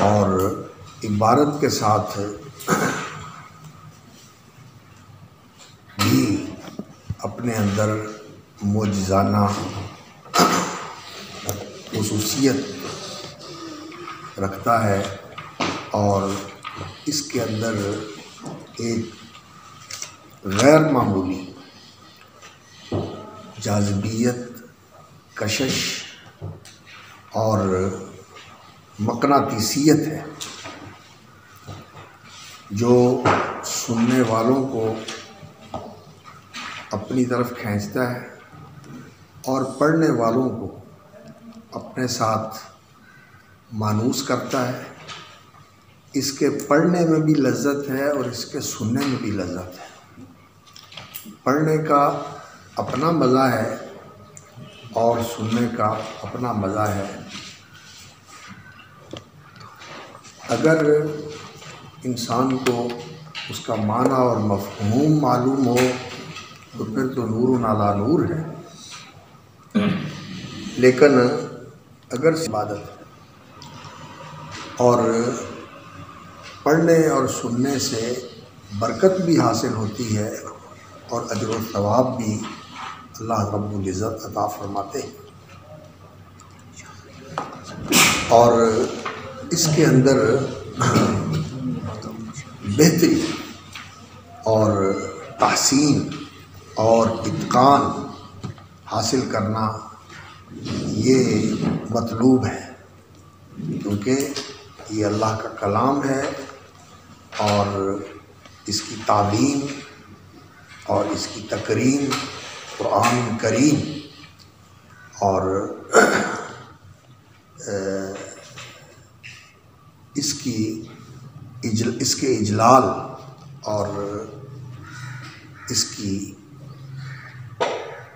اور عبارت کے ساتھ بھی اپنے اندر معجزانہ خصوصیت رکھتا ہے، اور اس کے اندر ایک غیر معمولی جاذبیت، کشش اور مقناطیسیت ہے جو سننے والوں کو اپنی طرف کھینچتا ہے اور پڑھنے والوں کو اپنے ساتھ مانوس کرتا ہے۔ اس کے پڑھنے میں بھی لذت ہے اور اس کے سننے میں بھی لذت ہے۔ پڑھنے کا اپنا مزہ ہے اور سننے کا اپنا مزہ ہے۔ اگر انسان کو اس کا معنی اور مفہوم معلوم ہو تو پھر تو نور علی نور ہے، لیکن اگر عبادت اور پڑھنے اور سننے سے برکت بھی حاصل ہوتی ہے اور اجر و ثواب بھی اللہ رب العزت عطا فرماتے ہیں، اور اس کے اندر بہتری اور تحسین اور اتقان حاصل کرنا یہ مطلوب ہے، کیونکہ یہ اللہ کا کلام ہے اور اس کی تعلیم اور اس کی تکریم قرآن کریم اور اس کے اجلال اور اس کی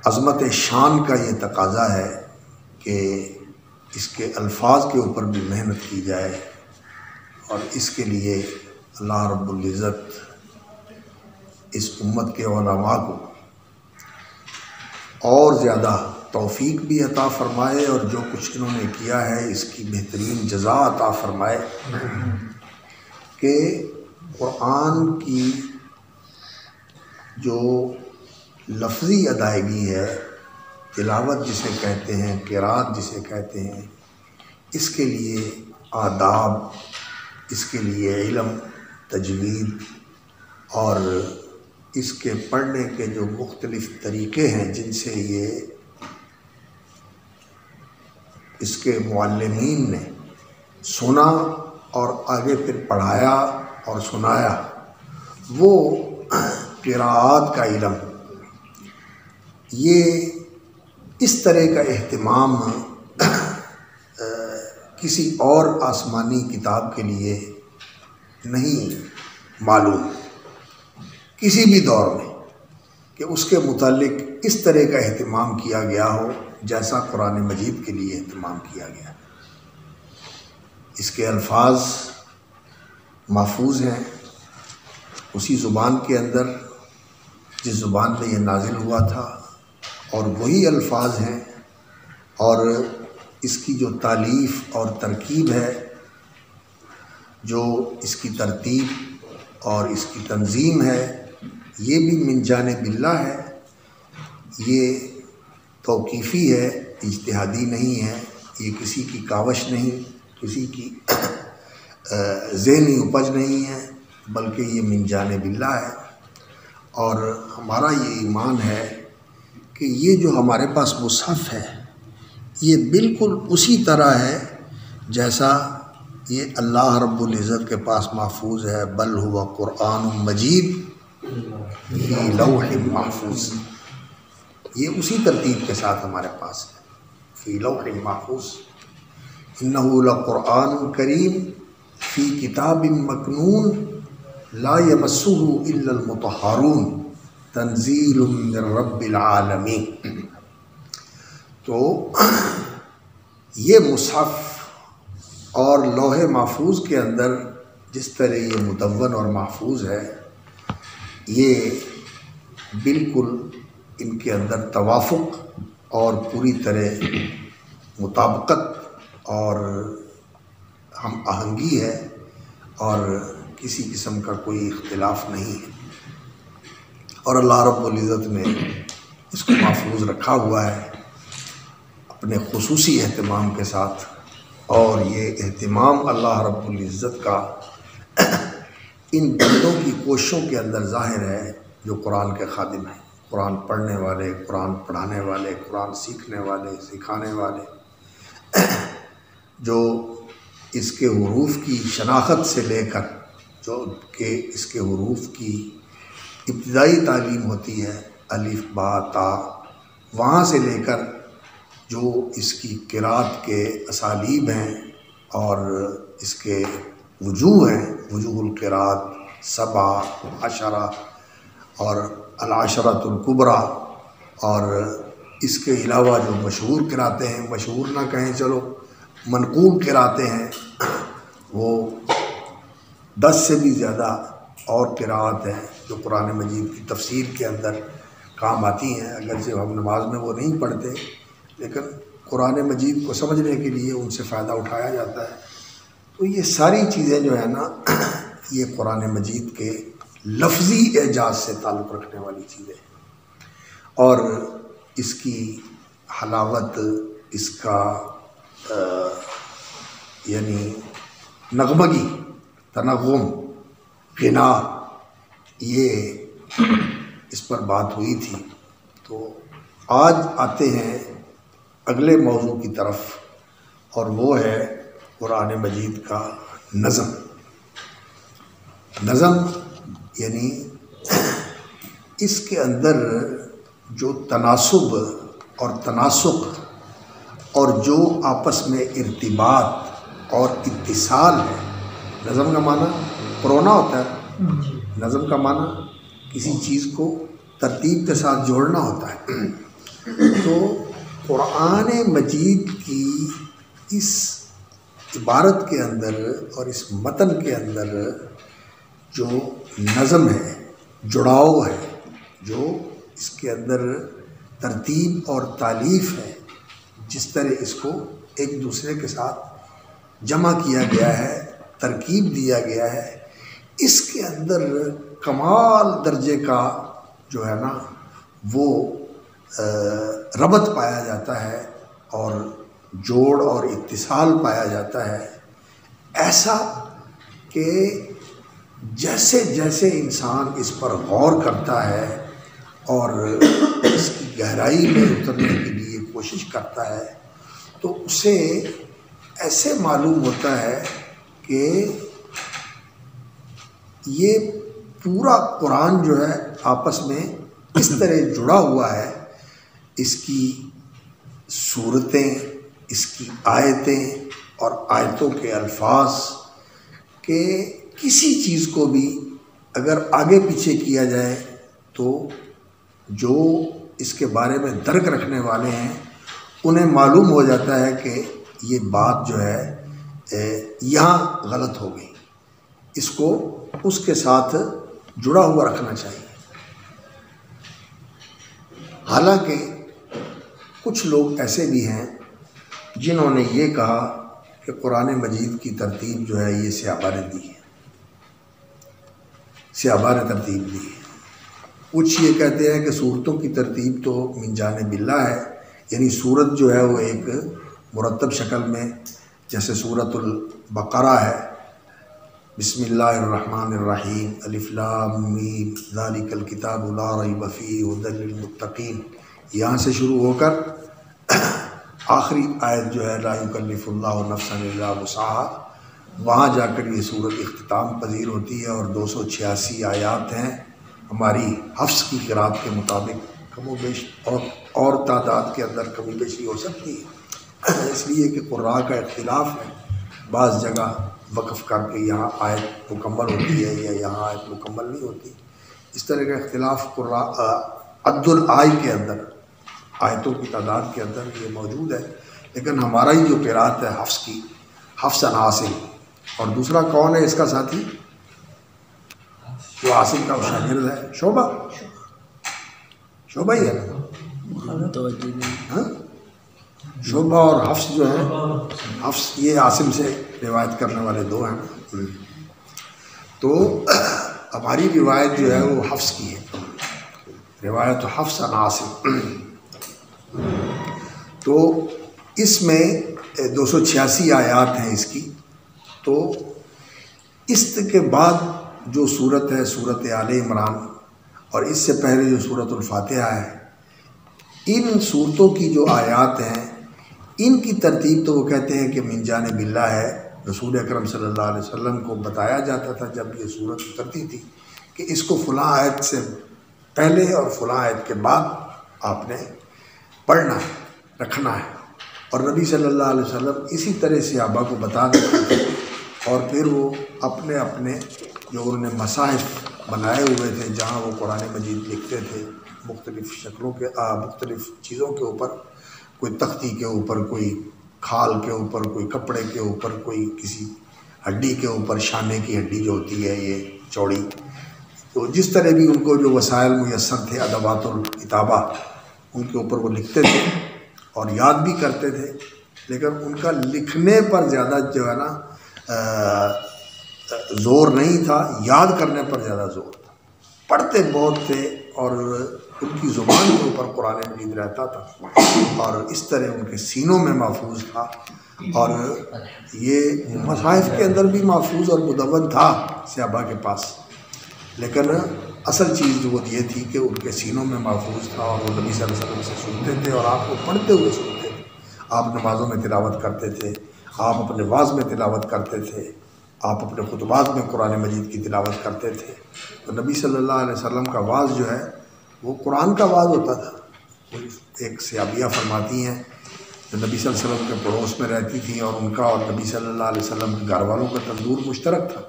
عظمت شان کا یہ تقاضا ہے کہ اس کے الفاظ کے اوپر بھی محنت کی جائے، اور اس کے لیے اللہ رب العزت اس امت کے علماء کو اور زیادہ توفیق بھی عطا فرمائے، اور جو کچھ انہوں نے کیا ہے اس کی بہترین جزا عطا فرمائے، کہ قرآن کی جو لفظی ادائیگی ہے، تلاوت جسے کہتے ہیں، قرات جسے کہتے ہیں، اس کے لیے آداب، اس کے لیے علم، تجوید اور اس کے پڑھنے کے جو مختلف طریقے ہیں جن سے یہ اس کے معلمین نے سنا اور آگے پھر پڑھایا اور سنایا، وہ قراءات کا علم، یہ اس طرح کا اہتمام کسی اور آسمانی کتاب کے لیے نہیں معلوم کسی بھی دور میں کہ اس کے متعلق اس طرح کا اہتمام کیا گیا ہو جیسا قرآن مجید کے لیے اہتمام کیا گیا۔ اس کے الفاظ محفوظ ہیں اسی زبان کے اندر جس زبان میں یہ نازل ہوا تھا، اور وہی الفاظ ہیں، اور اس کی جو تالیف اور ترکیب ہے، جو اس کی ترتیب اور اس کی تنظیم ہے، یہ بھی من جانب اللہ ہے، یہ توقیفی ہے، اجتہادی نہیں ہے، یہ کسی کی کاوش نہیں، کسی کی ذہنی اپج نہیں ہے، بلکہ یہ من جانب اللہ ہے۔ اور ہمارا یہ ایمان ہے کہ یہ جو ہمارے پاس مصحف ہے یہ بالکل اسی طرح ہے جیسا یہ اللہ رب العزت کے پاس محفوظ ہے، بل ہوا قرآن مجید فی لوح محفوظ، یہ اسی ترتیب کے ساتھ ہمارے پاس ہے، فی لوح محفوظ، انہ لقرآن کریم فی کتاب مکنون لا یمسہ الا المطہرون تنزیل من رب العالمین۔ تو یہ مصحف اور لوح محفوظ کے اندر جس طرح یہ مدون اور محفوظ ہے، یہ بالکل ان کے اندر توافق اور پوری طرح مطابقت اور ہم آہنگی ہے اور کسی قسم کا کوئی اختلاف نہیں ہے، اور اللہ رب العزت نے اس کو محفوظ رکھا ہوا ہے اپنے خصوصی اہتمام کے ساتھ، اور یہ اہتمام اللہ رب العزت کا ان بندوں کی کوششوں کے اندر ظاہر ہے جو قرآن کے خادم ہیں، قرآن پڑھنے والے، قرآن پڑھانے والے، قرآن سیکھنے والے، سکھانے والے، جو اس کے حروف کی شناخت سے لے کر جو کہ اس کے حروف کی ابتدائی تعلیم ہوتی ہے الف با تا، وہاں سے لے کر جو اس کی قرات کے اسالیب ہیں اور اس کے وجوہ ہیں، وجوہ القرات 7 عشرہ اور العشرۃ الکبریٰ، اور اس کے علاوہ جو مشہور قراتیں ہیں، مشہور نہ کہیں چلو منقول قراتیں ہیں، وہ 10 سے بھی زیادہ اور قرات ہیں جو قرآن مجید کی تفسیر کے اندر کام آتی ہیں، اگرچہ ہم نماز میں وہ نہیں پڑھتے لیکن قرآن مجید کو سمجھنے کے لیے ان سے فائدہ اٹھایا جاتا ہے۔ تو یہ ساری چیزیں جو ہے نا یہ قرآن مجید کے لفظی اعجاز سے تعلق رکھنے والی چیزیں ہیں، اور اس کی حلاوت، اس کا یعنی نغمگی، تنغم، غنا، یہ اس پر بات ہوئی تھی۔ تو آج آتے ہیں اگلے موضوع کی طرف، اور وہ ہے قرآن مجید کا نظم۔ نظم یعنی اس کے اندر جو تناسب اور تناسق اور جو آپس میں ارتباط اور اتصال ہے۔ نظم کا معنی پرونا ہوتا ہے، نظم کا معنی کسی چیز کو ترتیب کے ساتھ جوڑنا ہوتا ہے۔ تو قرآن مجید کی اس عبارت کے اندر اور اس متن کے اندر جو نظم ہے، جڑاؤ ہے، جو اس کے اندر ترتیب اور تالیف ہے، جس طرح اس کو ایک دوسرے کے ساتھ جمع کیا گیا ہے، ترکیب دیا گیا ہے، اس کے اندر کمال درجے کا جو ہے نا وہ ربط پایا جاتا ہے اور جوڑ اور اتصال پایا جاتا ہے، ایسا کہ جیسے جیسے انسان اس پر غور کرتا ہے اور اس کی گہرائی میں اترنے کے لیے کوشش کرتا ہے تو اسے ایسے معلوم ہوتا ہے کہ یہ پورا قرآن جو ہے آپس میں اس طرح جڑا ہوا ہے، اس کی صورتیں، اس کی آیتیں اور آیتوں کے الفاظ، کہ کسی چیز کو بھی اگر آگے پیچھے کیا جائے تو جو اس کے بارے میں درک رکھنے والے ہیں انہیں معلوم ہو جاتا ہے کہ یہ بات جو ہے یہاں غلط ہو گئی، اس کو اس کے ساتھ جڑا ہوا رکھنا چاہیے۔ حالانکہ کچھ لوگ ایسے بھی ہیں جنہوں نے یہ کہا کہ قرآن مجید کی ترتیب جو ہے یہ سیابہ نے دی ہے، سیابہ نے ترتیب دی ہے۔ کچھ یہ کہتے ہیں کہ سورتوں کی ترتیب تو من جانب اللہ ہے، یعنی سورت جو ہے وہ ایک مرتب شکل میں، جیسے سورۃ البقرہ ہے، بسم اللہ الرحمن الرحیم، الف لام میم ذالک الکتاب لا ریب فیہ ھدی للمتقین، یہاں سے شروع ہو کر آخری آیت جو ہے لا یکلف اللہ نفسا الا وسعہا، وہاں جا کر یہ سورت اختتام پذیر ہوتی ہے، اور 286 آیات ہیں۔ ہماری حفظ کی قرات کے مطابق کم و بیش اور تعداد کے اندر کمی بیشی ہو سکتی ہے، اس لیے کہ قراء کا اختلاف ہے، بعض جگہ وقف کر کے یہاں آیت مکمل ہوتی ہے یا یہاں آیت مکمل نہیں ہوتی، اس طرح کا اختلاف قراء عد الآی کے اندر، آیتوں کی تعداد کے اندر یہ موجود ہے۔ لیکن ہمارا ہی جو قرات ہے حفظ کی، حفظ عاصم، اور دوسرا کون ہے اس کا ساتھی جو عاصم کا شاگرد ہے؟ شعبہ ہی ہے نا، شعبہ اور حفص جو ہیں، حفص یہ عاصم سے روایت کرنے والے دو ہیں. تو ہماری روایت جو ہے وہ حفص کی ہے، روایت حفص عن عاصم. تو اس میں 286 آیات ہیں اس کی. تو اس کے بعد جو صورت ہے صورت آل عمران، اور اس سے پہلے جو صورت الفاتحہ ہے، ان صورتوں کی جو آیات ہیں ان کی ترتیب تو وہ کہتے ہیں کہ من جانب اللہ ہے. رسول اکرم صلی اللہ علیہ وسلم کو بتایا جاتا تھا جب یہ صورت اترتی تھی کہ اس کو فلاں آیت سے پہلے اور فلاں آیت کے بعد آپ نے پڑھنا ہے، رکھنا ہے. اور نبی صلی اللہ علیہ وسلم اسی طرح صحابہ کو بتا دیتے تھے، اور پھر وہ اپنے اپنے جو انہوں نے مصاحف بنائے ہوئے تھے جہاں وہ قرآن مجید لکھتے تھے مختلف شکلوں کے مختلف چیزوں کے اوپر، کوئی تختی کے اوپر، کوئی کھال کے اوپر، کوئی کپڑے کے اوپر، کوئی کسی ہڈی کے اوپر، شانے کی ہڈی جو ہوتی ہے یہ چوڑی. تو جس طرح بھی ان کو جو وسائل میسر تھے، ادوات الکتابہ، ان کے اوپر وہ لکھتے تھے اور یاد بھی کرتے تھے. لیکن ان کا لکھنے پر زیادہ جو ہے نا زور نہیں تھا، یاد کرنے پر زیادہ زور تھا. پڑھتے بہت تھے اور ان کی زبان کے اوپر قرآن مجید رہتا تھا اور اس طرح ان کے سینوں میں محفوظ تھا. اور یہ مصاحف کے اندر بھی محفوظ اور مدون تھا صحابہ کے پاس، لیکن اصل چیز وہ یہ تھی کہ ان کے سینوں میں محفوظ تھا اور وہ نبی صلی اللہ علیہ وسلم سے سنتے تھے اور آپ کو پڑھتے ہوئے سنتے تھے. آپ نمازوں میں تلاوت کرتے تھے، آپ اپنے واعظ میں تلاوت کرتے تھے، آپ اپنے خطبات میں قرآن مجید کی تلاوت کرتے تھے. تو نبی صلی اللہ علیہ وسلم کا واعظ جو ہے وہ قرآن کا واعظ ہوتا تھا. ایک صحابیہ فرماتی ہیں جو نبی صلی اللہ علیہ وسلم کے پڑوس میں رہتی تھیں، اور ان کا اور نبی صلی اللہ علیہ وسلم کے گھر والوں کا تندور مشترک تھا،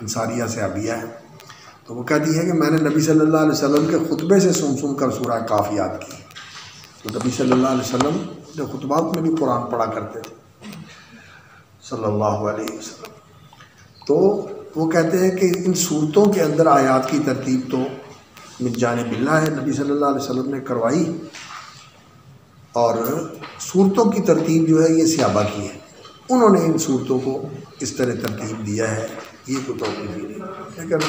انصاریہ صحابیہ ہے. تو وہ کہتی ہے کہ میں نے نبی صلی اللہ علیہ وسلم کے خطبے سے سن کر سورہ کاف یاد کی. تو نبی صلی اللہ علیہ وسلم اپنے خطبات میں بھی قرآن پڑھا کرتے تھے صلی اللہ علیہ وسلم. تو وہ کہتے ہیں کہ ان صورتوں کے اندر آیات کی ترتیب تو من جانب اللہ ہے، نبی صلی اللہ علیہ وسلم نے کروائی، اور صورتوں کی ترتیب جو ہے یہ صحابہ کی ہے. انہوں نے ان صورتوں کو اس طرح ترتیب دیا ہے، یہ کوئی توقیفی نہیں. لیکن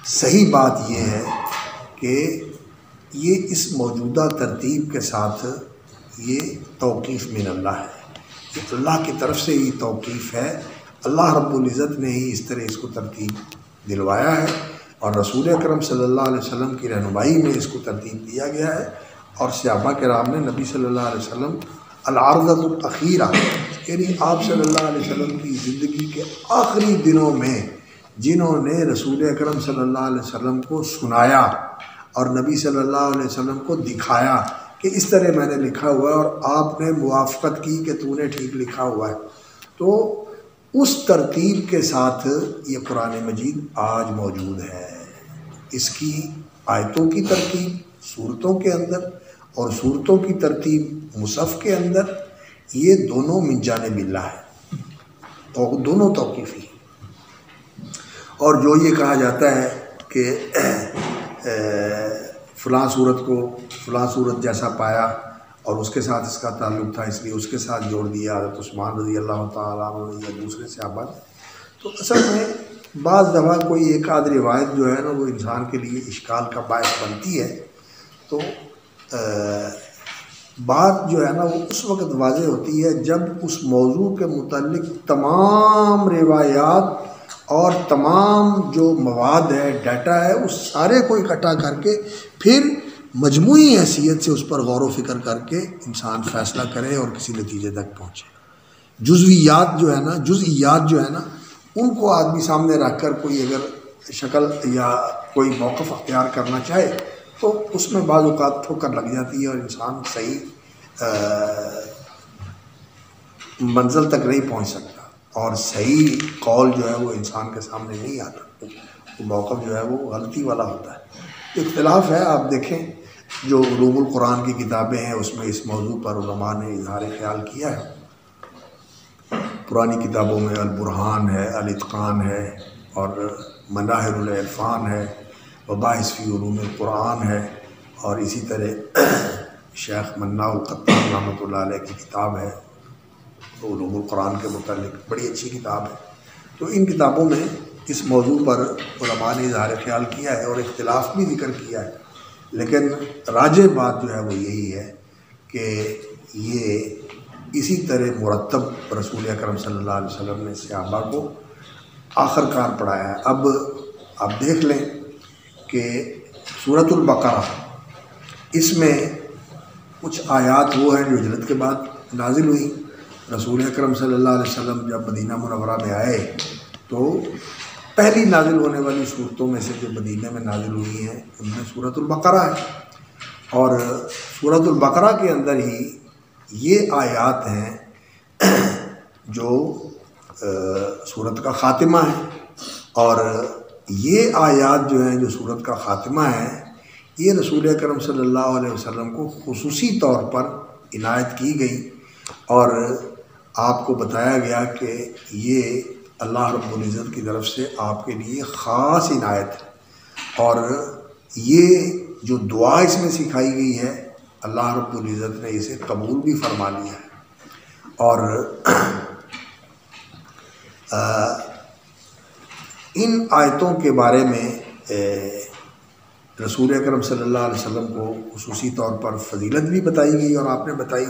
صحیح بات یہ ہے کہ یہ اس موجودہ ترتیب کے ساتھ یہ توقیف من اللہ ہے، یہ اللہ کی طرف سے ہی توقیف ہے. اللہ رب العزت نے ہی اس طرح اس کو ترتیب دلوایا ہے، اور رسول اکرم صلی اللہ علیہ وسلم کی رہنمائی میں اس کو ترتیب دیا گیا ہے. اور صحابہ کرام نے نبی صلی اللہ علیہ وسلم العرضۃ الاخیرہ، یعنی آپ صلی اللہ علیہ وسلم کی زندگی کے آخری دنوں میں جنہوں نے رسول اکرم صلی اللہ علیہ وسلم کو سنایا اور نبی صلی اللہ علیہ وسلم کو دکھایا کہ اس طرح میں نے لکھا ہوا ہے، اور آپ نے موافقت کی کہ تو نے ٹھیک لکھا ہوا ہے. تو اس ترتیب کے ساتھ یہ قرآن مجید آج موجود ہے. اس کی آیتوں کی ترتیب صورتوں کے اندر اور صورتوں کی ترتیب مصحف کے اندر، یہ دونوں من جانب اللہ ہے، اور دونوں توقیفی ہیں. اور جو یہ کہا جاتا ہے کہ فلاں صورت کو فلاں صورت جیسا پایا اور اس کے ساتھ اس کا تعلق تھا اس لیے اس کے ساتھ جوڑ دیا حضرت عثمان رضی اللہ تعالیٰ عنہ یا دوسرے صحابہ نے، تو اصل میں بعض دفعہ کوئی ایک آدھ روایت جو ہے نا وہ انسان کے لیے اشکال کا باعث بنتی ہے. تو بات جو ہے نا وہ اس وقت واضح ہوتی ہے جب اس موضوع کے متعلق تمام روایات اور تمام جو مواد ہے، ڈیٹا ہے، اس سارے کو اکٹھا کر کے پھر مجموعی حیثیت سے اس پر غور و فکر کر کے انسان فیصلہ کرے اور کسی نتیجے تک پہنچے. جزویات جو ہے نا ان کو آدمی سامنے رکھ کر کوئی اگر شکل یا کوئی موقف اختیار کرنا چاہے تو اس میں بعض اوقات ٹھوکر لگ جاتی ہے اور انسان صحیح منزل تک نہیں پہنچ سکتا، اور صحیح قول جو ہے وہ انسان کے سامنے نہیں آتا. وہ موقف جو ہے وہ غلطی والا ہوتا ہے. اختلاف ہے، آپ دیکھیں جو علوم القرآن کی کتابیں ہیں اس میں اس موضوع پر علماء نے اظہار خیال کیا ہے. پرانی کتابوں میں البرہان ہے، الاتقان ہے، اور مناہر العرفان ہے، مباحث فی علوم القرآن ہے، اور اسی طرح شیخ منا القطان رحمۃ اللہ علیہ کی کتاب ہے علوم القرآن کے متعلق، بڑی اچھی کتاب ہے۔ تو ان کتابوں میں اس موضوع پر علماء نے اظہار خیال کیا ہے اور اختلاف بھی ذکر کیا ہے، لیکن راجح بات جو ہے وہ یہی ہے کہ یہ اسی طرح مرتب رسول اکرم صلی اللہ علیہ وسلم نے صحابہ کو آخر کار پڑھایا ہے۔ اب آپ دیکھ لیں کہ سورۃ البقرہ، اس میں کچھ آیات وہ ہیں جو ہجرت کے بعد نازل ہوئی۔ رسول اکرم صلی اللہ علیہ وسلم جب مدینہ منورہ میں آئے تو پہلی نازل ہونے والی صورتوں میں سے جو مدینہ میں نازل ہوئی ہیں ان میں سورۃ البقرہ ہے، اور سورۃ البقرہ کے اندر ہی یہ آیات ہیں جو سورت کا خاتمہ ہے، اور یہ آیات جو ہیں جو سورت کا خاتمہ ہے یہ رسول اکرم صلی اللہ علیہ وسلم کو خصوصی طور پر عنایت کی گئی، اور آپ کو بتایا گیا کہ یہ اللہ رب العزت کی طرف سے آپ کے لیے خاص عنایت ہے، اور یہ جو دعا اس میں سکھائی گئی ہے اللہ رب العزت نے اسے قبول بھی فرما لیا ہے۔ اور ان آیتوں کے بارے میں رسول اکرم صلی اللہ علیہ وسلم کو خصوصی طور پر فضیلت بھی بتائی گئی، اور آپ نے بتائی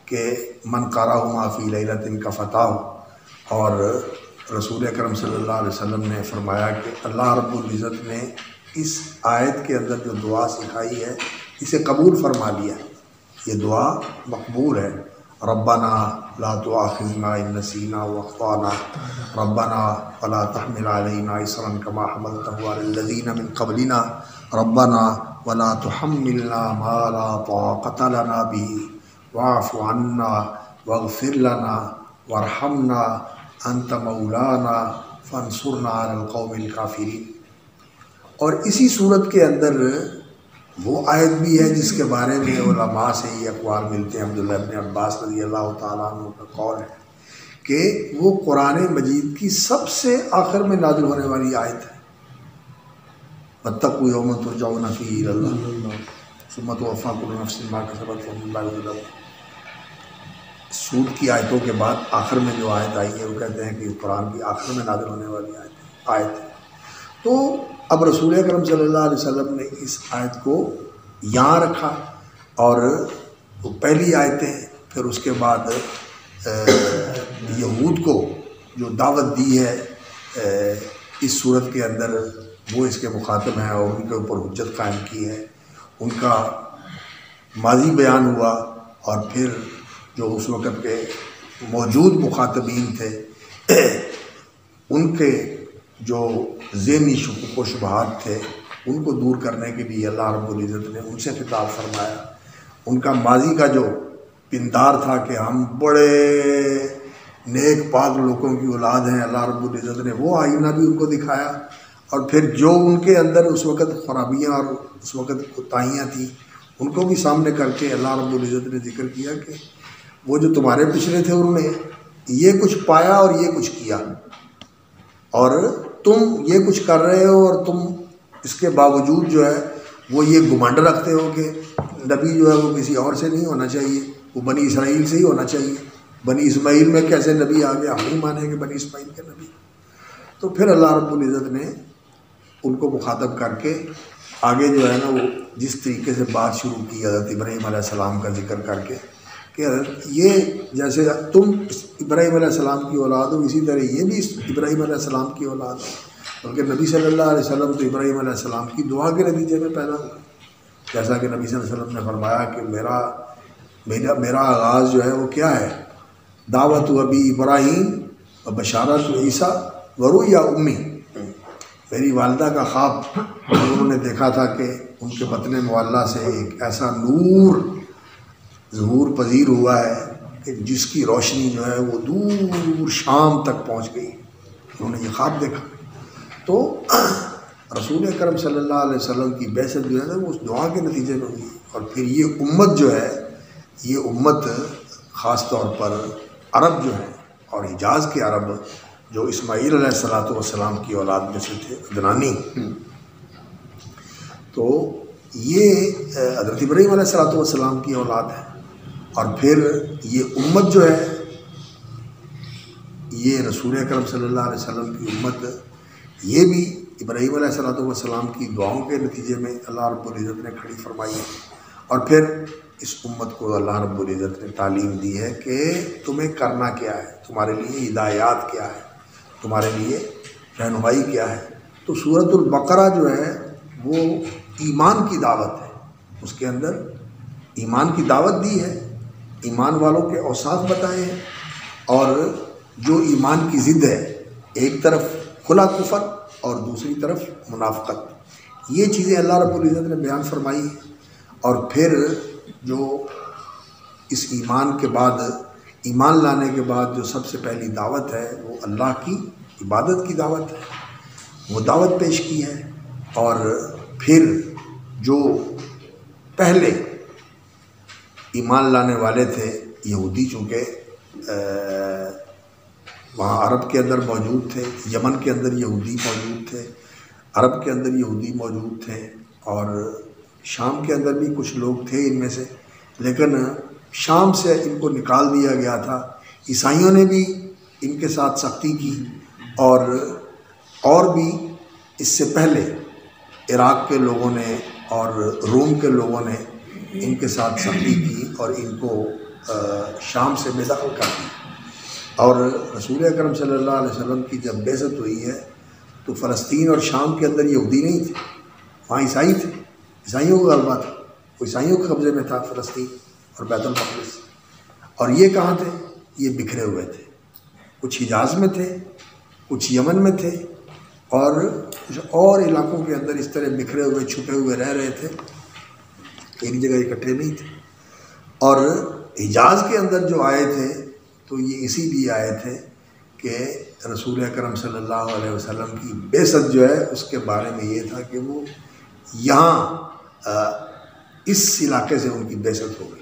کہ من قرأہما فی لیلۃ کفتاہ، اور رسول اکرم صلی اللہ علیہ وسلم نے فرمایا کہ اللہ رب العزت نے اس آیت کے اندر جو دعا سکھائی ہے اسے قبول فرما لیا، یہ دعا مقبول ہے۔ ربنا لا تؤاخذنا ان نسینا واخطانا ربنا ولا تحمل علینا اصرا کما حملته علی الذین من قبلنا ربنا ولا تحملنا ما لا طاقة لنا به واعف عنا واغفر لنا وارحمنا انت مولانا فانصرنا علی القوم الکافرین۔ اور اسی صورت کے اندر وہ آیت بھی ہے جس کے بارے میں علماء سے یہ اقوال ملتے ہیں، عبداللہ ابن عباس رضی اللہ تعالیٰ عنہ کا قول ہے کہ وہ قرآن مجید کی سب سے آخر میں نازل ہونے والی آیت ہے، واتقوا یوما ترجعون فیہ الی اللہ ثم توفی کل نفس ما کسبت وهم لا یظلمون۔ سود کی آیتوں کے بعد آخر میں جو آیت آئی ہے وہ کہتے ہیں کہ قرآن کی آخر میں نازل ہونے والی آیت ہے۔ تو اب رسول اکرم صلی اللہ علیہ وسلم نے اس آیت کو یہاں رکھا، اور وہ پہلی آیتیں، پھر اس کے بعد یہود کو جو دعوت دی ہے اس صورت کے اندر وہ اس کے مخاطب ہیں اور ان کے اوپر حجت قائم کی ہے، ان کا ماضی بیان ہوا، اور پھر جو اس وقت کے موجود مخاطبین تھے ان کے جو ذہنی شکوک و شبہات تھے ان کو دور کرنے کے لیے اللہ رب العزت نے ان سے خطاب فرمایا۔ ان کا ماضی کا جو پندار تھا کہ ہم بڑے نیک پاک لوگوں کی اولاد ہیں، اللہ رب العزت نے وہ آئینہ بھی ان کو دکھایا، اور پھر جو ان کے اندر اس وقت خرابیاں اور اس وقت کوتاہیاں تھیں ان کو بھی سامنے کر کے اللہ رب العزت نے ذکر کیا کہ وہ جو تمہارے پچھلے تھے انہوں نے یہ کچھ پایا اور یہ کچھ کیا، اور تم یہ کچھ کر رہے ہو، اور تم اس کے باوجود جو ہے وہ یہ گمنڈ رکھتے ہو کہ نبی جو ہے وہ کسی اور سے نہیں ہونا چاہیے، وہ بنی اسرائیل سے ہی ہونا چاہیے، بنی اسماعیل میں کیسے نبی آ گیا، ہم نہیں مانیں گے بنی اسماعیل کے نبی۔ تو پھر اللہ رب العزت نے ان کو مخاطب کر کے آگے جو ہے نا وہ جس طریقے سے بات شروع کی حضرت ابراہیم علیہ السلام کا ذکر کر کے کہ یہ جیسے تم ابراہیم علیہ السلام کی اولاد ہو اسی طرح یہ بھی ابراہیم علیہ السلام کی اولاد ہو، بلکہ نبی صلی اللہ علیہ وسلم تو ابراہیم علیہ السلام کی دعا کے نتیجے میں پیدا ہوا، جیسا کہ نبی صلی اللہ علیہ وسلم نے فرمایا کہ میرا آغاز جو ہے وہ کیا ہے، دعوت ابی ابراہیم و بشارت عیسیٰ ورؤیا امی، میری والدہ کا خواب انہوں نے دیکھا تھا کہ ان کے بطن معلیٰ سے ایک ایسا نور ظہور پذیر ہوا ہے کہ جس کی روشنی جو ہے وہ دور شام تک پہنچ گئی، انہوں نے یہ خواب دیکھا۔ تو رسول اکرم صلی اللہ علیہ وسلم کی بعثت جو ہے نا وہ اس دعا کے نتیجے میں ہوئی، اور پھر یہ امت جو ہے یہ امت خاص طور پر عرب جو ہے اور حجاز کے عرب جو اسماعیل علیہ السلام کی اولاد میں سے تھے عدنانی، تو یہ حضرت ابراہیم علیہ السلام کی اولاد ہے، اور پھر یہ امت جو ہے یہ رسول اکرم صلی اللہ علیہ وسلم کی امت، یہ بھی ابراہیم علیہ السلام کی دعاؤں کے نتیجے میں اللہ رب العزت نے کھڑی فرمائی ہے، اور پھر اس امت کو اللہ رب العزت نے تعلیم دی ہے کہ تمہیں کرنا کیا ہے، تمہارے لیے ہدایات کیا ہے، تمہارے لیے رہنمائی کیا ہے۔ تو سورۃ البقرہ جو ہے وہ ایمان کی دعوت ہے، اس کے اندر ایمان کی دعوت دی ہے، ایمان والوں کے اوصاف بتائے ہیں، اور جو ایمان کی ضد ہے، ایک طرف کھلا کفر اور دوسری طرف منافقت، یہ چیزیں اللہ رب العزت نے بیان فرمائی ہیں۔ اور پھر جو اس ایمان کے بعد، ایمان لانے کے بعد جو سب سے پہلی دعوت ہے وہ اللہ کی عبادت کی دعوت ہے، وہ دعوت پیش کی ہے۔ اور پھر جو پہلے ایمان لانے والے تھے یہودی، چونکہ وہاں عرب کے اندر موجود تھے، یمن کے اندر یہودی موجود تھے، عرب کے اندر یہودی موجود تھے، اور شام کے اندر بھی کچھ لوگ تھے ان میں سے، لیکن شام سے ان کو نکال دیا گیا تھا۔ عیسائیوں نے بھی ان کے ساتھ سختی کی، اور بھی اس سے پہلے عراق کے لوگوں نے اور روم کے لوگوں نے ان کے ساتھ سختی کی اور ان کو شام سے بے دخل کر دی۔ اور رسول اکرم صلی اللہ علیہ وسلم کی جب بعثت ہوئی ہے تو فلسطین اور شام کے اندر یہودی نہیں تھے، وہاں عیسائی تھے، عیسائیوں کا غلبہ تھا، وہ عیسائیوں کے قبضے میں تھا فلسطین اور بیت المقدس۔ اور یہ کہاں تھے؟ یہ بکھرے ہوئے تھے، کچھ حجاز میں تھے، کچھ یمن میں تھے، اور کچھ اور علاقوں کے اندر اس طرح بکھرے ہوئے چھپے ہوئے رہ رہے تھے، ایک جگہ اکٹھے نہیں تھے۔ اور حجاز کے اندر جو آئے تھے تو یہ اسی لیے آئے تھے کہ رسول اکرم صلی اللہ علیہ وسلم کی بعثت جو ہے اس کے بارے میں یہ تھا کہ وہ یہاں اس علاقے سے ان کی بعثت ہو گئی،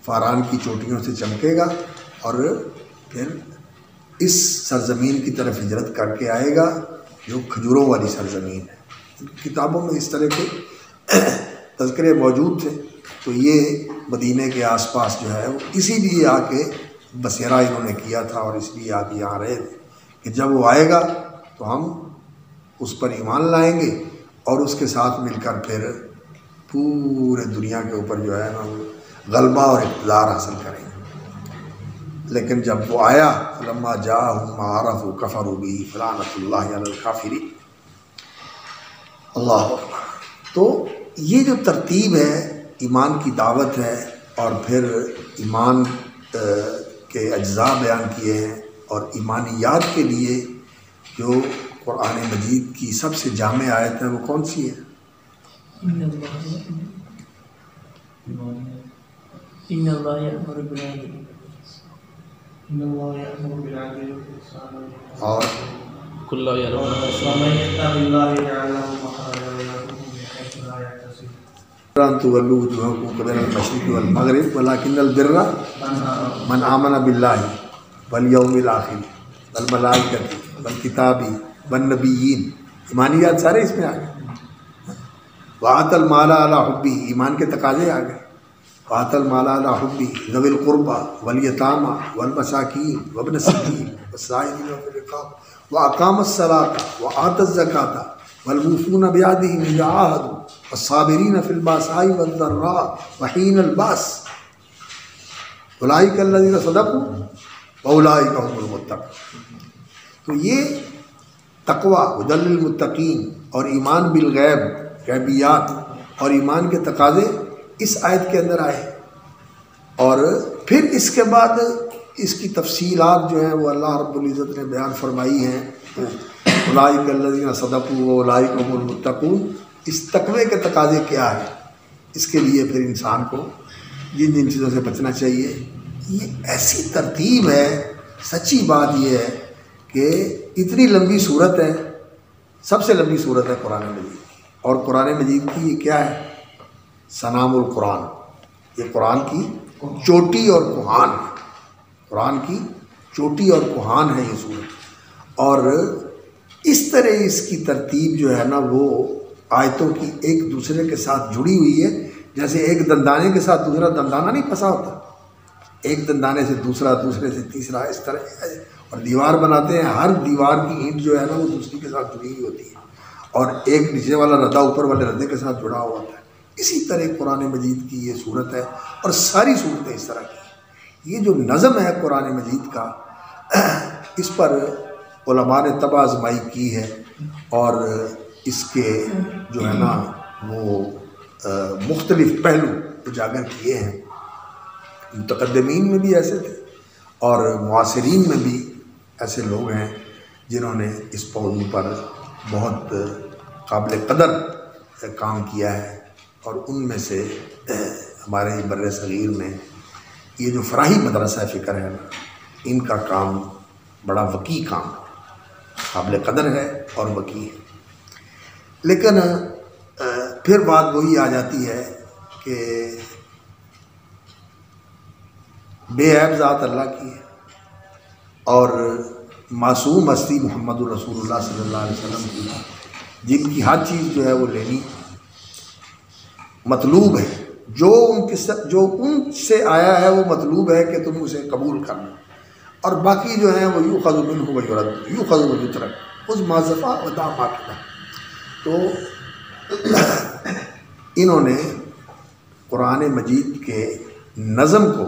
فاران کی چوٹیوں سے چمکے گا اور پھر اس سرزمین کی طرف ہجرت کر کے آئے گا جو کھجوروں والی سرزمین ہے۔ کتابوں میں اس طرح کے تذکرے موجود تھے، تو یہ مدینہ کے آس پاس جو ہے وہ اسی لیے آ کے بسیرا انہوں نے کیا تھا، اور اس لیے آ کے یہاں رہے تھے کہ جب وہ آئے گا تو ہم اس پر ایمان لائیں گے اور اس کے ساتھ مل کر پھر پورے دنیا کے اوپر جو ہے نا غلبہ اور اقتدار حاصل کریں گے۔ لیکن جب وہ آیا فلما جاءهم ما عرفوا كفروا به فلعنۃ اللہ علی الکافرین۔ اللہ اکبر۔ تو یہ جو ترتیب ہے، ایمان کی دعوت ہے، اور پھر ایمان کے اجزاء بیان کیے ہیں، اور ایمانیات کے لیے جو قرآن مجید کی سب سے جامع آیت ہے وہ کون سی ہے؟ اور تولوا وجوهكم قبل المشرق والمغرب ولكن البر من آمن بالله واليوم الآخر والملائكة والكتاب والنبيين۔ ایمانیات سارے اس میں آ گئے۔ وآتى المال على حبه، ایمان کے تقاضے آ گئے۔ وآتى المال على حبه ذوي القربى واليتامى والمساكين وابن السبيل والسائلين وفي الرقاب وأقام الصلاة وآتى الزكاة والموفون بعهدهم إذا عاهدوا والصابرين في البأساء والضراء وحين البأس أولئك الذين صدقوا وأولئك هم المتقون۔ تو یہ تقوی ہدی للمتقین اور ایمان بالغیب، غیبیات اور ایمان کے تقاضے اس آیت کے اندر آئے، اور پھر اس کے بعد اس کی تفصیلات جو ہیں وہ اللہ رب العزت نے بیان فرمائی ہیں۔ اولئک الذین صدقوا واولئک هم المتقون۔ اس تقوی کے تقاضے کیا ہے؟ اس کے لیے پھر انسان کو جن جن چیزوں سے بچنا چاہیے، یہ ایسی ترتیب ہے۔ سچی بات یہ ہے کہ اتنی لمبی صورت ہے، سب سے لمبی صورت ہے قرآن مجید کی، اور قرآن مجید کی یہ کیا ہے؟ سنام القرآن، یہ قرآن کی چوٹی اور کوہان ہے، قرآن کی چوٹی اور کوہان ہے یہ صورت۔ اور اس طرح اس کی ترتیب جو ہے نا وہ آیتوں کی ایک دوسرے کے ساتھ جڑی ہوئی ہے، جیسے ایک دندانے کے ساتھ دوسرا دندانہ نہیں پھنسا ہوتا، ایک دندانے سے دوسرا، دوسرے سے تیسرا، اس طرح اور دیوار بناتے ہیں، ہر دیوار کی اینٹ جو ہے نا وہ دوسری کے ساتھ جڑی ہوئی ہوتی ہے، اور ایک نیچے والا ردہ اوپر والے ردے کے ساتھ جڑا ہوا ہوتا ہے۔ اسی طرح قرآن مجید کی یہ صورت ہے، اور ساری صورتیں اس طرح کی ہیں۔ یہ جو نظم ہے قرآن مجید کا، اس پر علماء نے طبع آزمائی کی ہے، اور اس کے جو ہے نا وہ مختلف پہلو اجاگر کیے ہیں۔ متقدمین میں بھی ایسے تھے اور معاصرین میں بھی ایسے لوگ ہیں جنہوں نے اس موضوع پر بہت قابل قدر کام کیا ہے، اور ان میں سے ہمارے بر صغیر میں یہ جو فراہی مدرسہ فکر ہے نا، ان کا کام بڑا وسیع کام قابل قدر ہے اور وسیع ہے۔ لیکن پھر بات وہی آ جاتی ہے کہ بے عیب ذات اللہ کی ہے، اور معصوم ہستی محمد الرسول اللہ صلی اللہ علیہ وسلم کی ہے، جن کی ہر چیز جو ہے وہ لینی مطلوب ہے، جو ان سے آیا ہے وہ مطلوب ہے کہ تم اسے قبول کرنا، اور باقی جو ہیں وہ یؤخذ منہ ویرد، یؤخذ ویترک، خذ ما ظفا ودع ما کلا۔ تو انہوں نے قرآن مجید کے نظم کو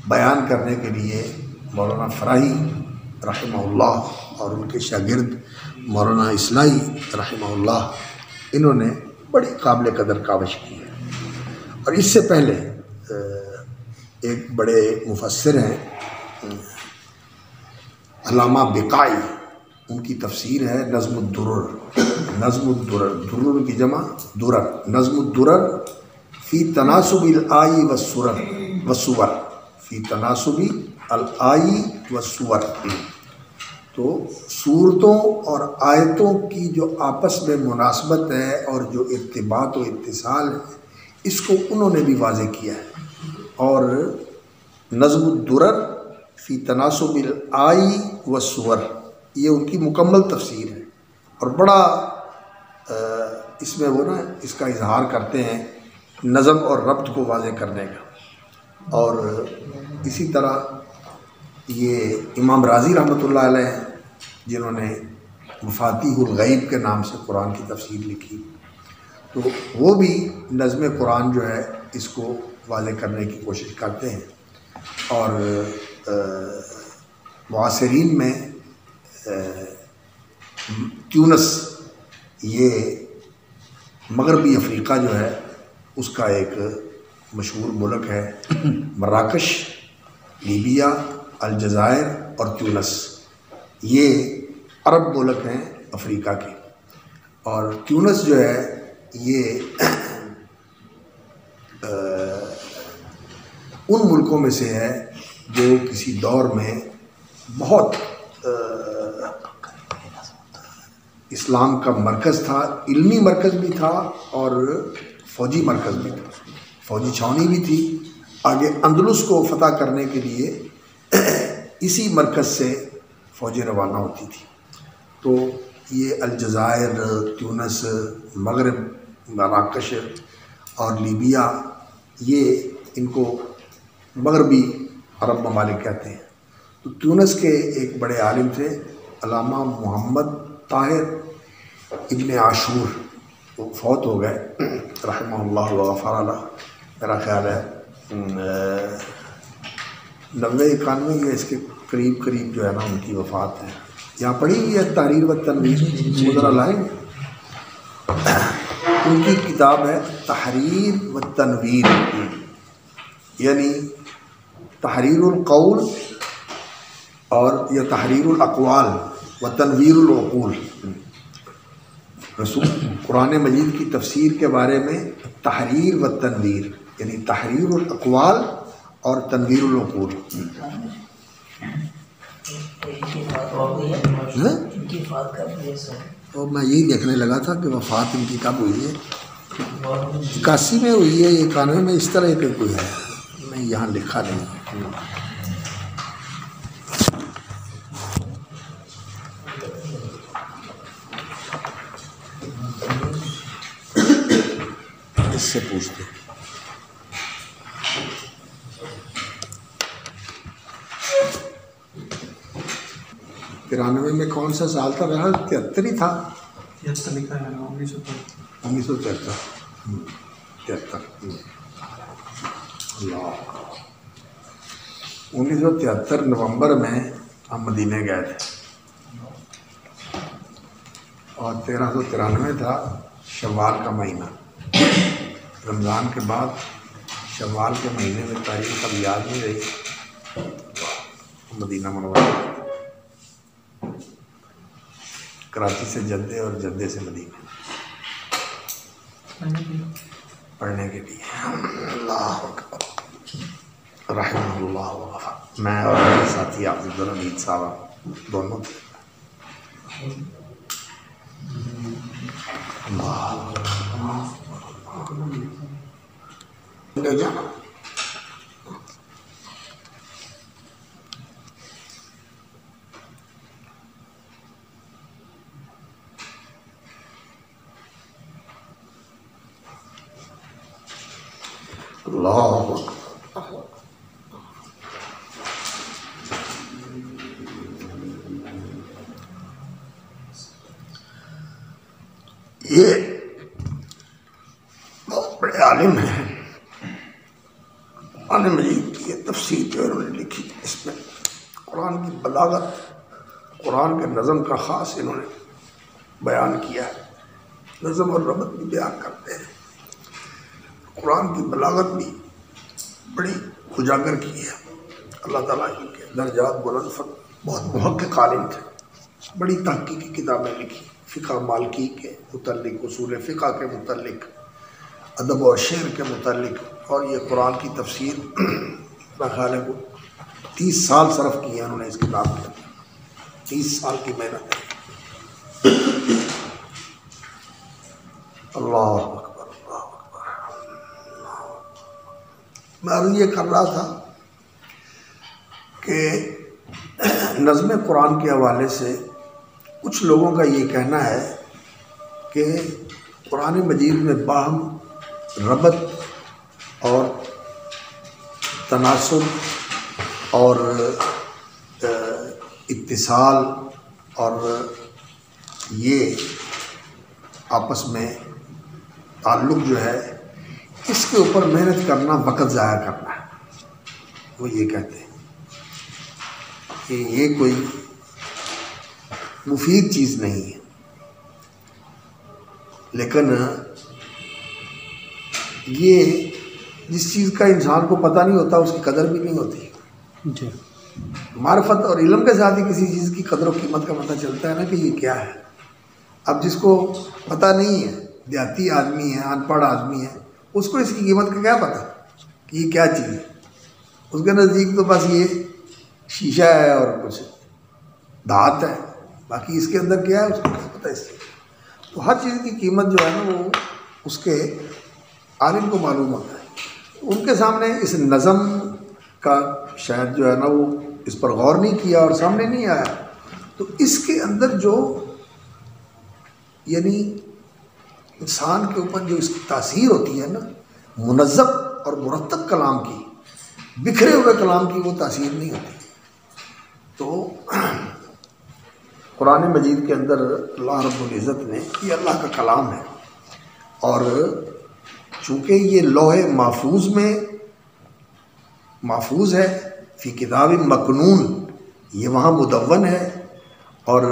بیان کرنے کے لیے مولانا فراہی رحمہ اللہ اور ان کے شاگرد مولانا اصلاحی رحمہ اللہ، انہوں نے بڑی قابل قدر کاوش کی ہے۔ اور اس سے پہلے ایک بڑے مفسر ہیں علامہ بقائی، ان کی تفسیر ہے نظم الدرر، نظم الدرر، درر کی جمع درر، نظم الدرر فی تناسب الآئی والسور، فی تناسب الآئی والسور، تو صورتوں اور آیتوں کی جو آپس میں مناسبت ہے اور جو ارتباط و اتصال ہے، اس کو انہوں نے بھی واضح کیا ہے۔ اور نظم الدرر فی تناسب الآئی والسور، یہ ان کی مکمل تفسیر ہے، اور بڑا اس میں وہ نا اس کا اظہار کرتے ہیں نظم اور ربط کو واضح کرنے کا۔ اور اسی طرح یہ امام راضی رحمۃ اللہ علیہ ہیں، جنہوں نے مفاتیح الغیب کے نام سے قرآن کی تفسیر لکھی، تو وہ بھی نظم قرآن جو ہے اس کو واضح کرنے کی کوشش کرتے ہیں۔ اور معاصرین میں تیونس، یہ مغربی افریقہ جو ہے اس کا ایک مشہور ملک ہے، مراکش، لیبیا، الجزائر اور تیونس، یہ عرب ملک ہیں افریقہ کے۔ اور تیونس جو ہے یہ ان ملکوں میں سے ہے جو کسی دور میں بہت اسلام کا مرکز تھا، علمی مرکز بھی تھا اور فوجی مرکز بھی تھا، فوجی چھاؤنی بھی تھی۔ آگے اندلس کو فتح کرنے کے لیے اسی مرکز سے فوجیں روانہ ہوتی تھی۔ تو یہ الجزائر، تیونس، مغرب، مراکش اور لیبیا، یہ ان کو مغربی عرب ممالک کہتے ہیں۔ تو تیونس کے ایک بڑے عالم تھے علامہ محمد طاہر ابن عاشور، وہ فوت ہو گئے رحمہ اللہ وغفر لہ، میرا خیال ہے 90-91 یا اس کے قریب جو ہے نا ان کی وفات ہے۔ یہاں پڑھی ہوئی ہے تحریر و تنویر، ذرا لائیں گے، ان کی کتاب ہے تحریر و تنویر، یعنی تحریر القول اور یا تحریر الاقوال و تنویر العقول، رسول قرآن مجید کی تفسیر کے بارے میں تحریر و تنویر، یعنی تحریر الاقوال اور تنویر العقول۔ اور میں یہی دیکھنے لگا تھا کہ وفات ان کی کب ہوئی ہے، 81 میں ہوئی ہے یا 91 میں، اس طرح کے کوئی ہے، میں یہاں لکھا نہیں۔ سے پوچھتے. 93 میں کون سا سال تھا؟ میرا 73 ہی تھا. 73 لکھا ہے 1973. اللہ. 1973 نومبر میں ہم مدینے گئے تھے اور 1393 تھا شوال کا مہینہ. رمضان کے بعد شوال کے مہینے میں تاریخ اب یاد نہیں رہی. مدینہ منورہ کراچی سے جدے اور جدے سے مدینہ پڑھنے کے لیے. اللہ اکبر رحمہ اللہ وغفر. میں اور میرے ساتھی عبد الحمید صاحب دونوں تھے. لے جانا. اللہ اکبر. یہ بہت بڑے عالم ہیں. قرآن مجید کی یہ تفسیر جو انہوں نے لکھی اس میں قرآن کی بلاغت قرآن کے نظم کا خاص انہوں نے بیان کیا ہے. نظم اور ربط بھی بیان کرتے ہیں. قرآن کی بلاغت بھی بڑی اجاگر کی ہے. اللہ تعالیٰ ان کے درجات بلند بہت محقق عالم تھے. بڑی تحقیقی کتابیں لکھی فقہ مالکی کے متعلق, اصول فقہ کے متعلق, ادب و شعر کے متعلق. اور یہ قرآن کی تفسیر میرا خیال ہے کو 30 سال صرف کی ہے انہوں نے اس کتاب کے. 30 سال کی محنت ہے. اللہ اکبر اللہ اکبر. میں عرض یہ کر رہا تھا کہ نظم قرآن کے حوالے سے کچھ لوگوں کا یہ کہنا ہے کہ قرآن مجید میں باہم ربط اور تناسب اور اتصال اور یہ آپس میں تعلق جو ہے اس کے اوپر محنت کرنا وقت ضائع کرنا ہے. وہ یہ کہتے ہیں کہ یہ کوئی مفید چیز نہیں ہے. لیکن یہ جس چیز کا انسان کو پتہ نہیں ہوتا اس کی قدر بھی نہیں ہوتی. جی. معرفت اور علم کے ساتھ ہی کسی چیز کی قدر و قیمت کا پتہ چلتا ہے نا کہ یہ کیا ہے. اب جس کو پتہ نہیں ہے, دیہاتی آدمی ہے, ان پڑھ آدمی ہے, اس کو اس کی قیمت کا کیا پتہ کہ یہ کیا چیز ہے. اس کے نزدیک تو بس یہ شیشہ ہے اور کچھ دھات ہے, باقی اس کے اندر کیا ہے اس کو کیا پتہ اس سے. تو ہر چیز کی قیمت جو ہے نا وہ اس کے عالم کو معلوم ہوتا ہے. ان کے سامنے اس نظم کا شاید جو ہے نا وہ اس پر غور نہیں کیا اور سامنے نہیں آیا. تو اس کے اندر جو یعنی انسان کے اوپر جو اس کی تاثیر ہوتی ہے نا منظم اور مرتب کلام کی, بکھرے ہوئے کلام کی وہ تاثیر نہیں ہوتی. تو قرآن مجید کے اندر اللہ رب العزت نے یہ اللہ کا کلام ہے اور چونکہ یہ لوح محفوظ میں محفوظ ہے فی کتاب مکنون, یہ وہاں مدون ہے. اور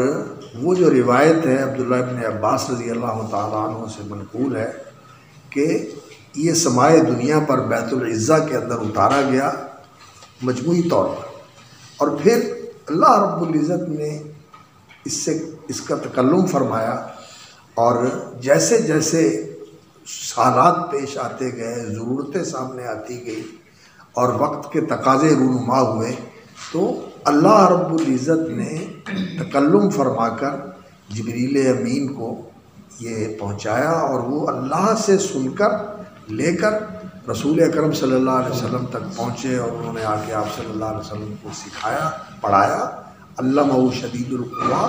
وہ جو روایت ہے عبداللہ ابن عباس رضی اللہ تعالیٰ عنہ سے منقول ہے کہ یہ سمائے دنیا پر بیت العزہ کے اندر اتارا گیا مجموعی طور پر, اور پھر اللہ رب العزت نے اس کا تکلم فرمایا. اور جیسے جیسے حالات پیش آتے گئے, ضرورتیں سامنے آتی گئی اور وقت کے تقاضے رونما ہوئے, تو اللہ رب العزت نے تکلم فرما کر جبریل امین کو یہ پہنچایا اور وہ اللہ سے سن کر لے کر رسول اکرم صلی اللہ علیہ وسلم تک پہنچے اور انہوں نے آ کے آپ صلی اللہ علیہ وسلم کو سکھایا, پڑھایا. علمہ شدید القویٰ,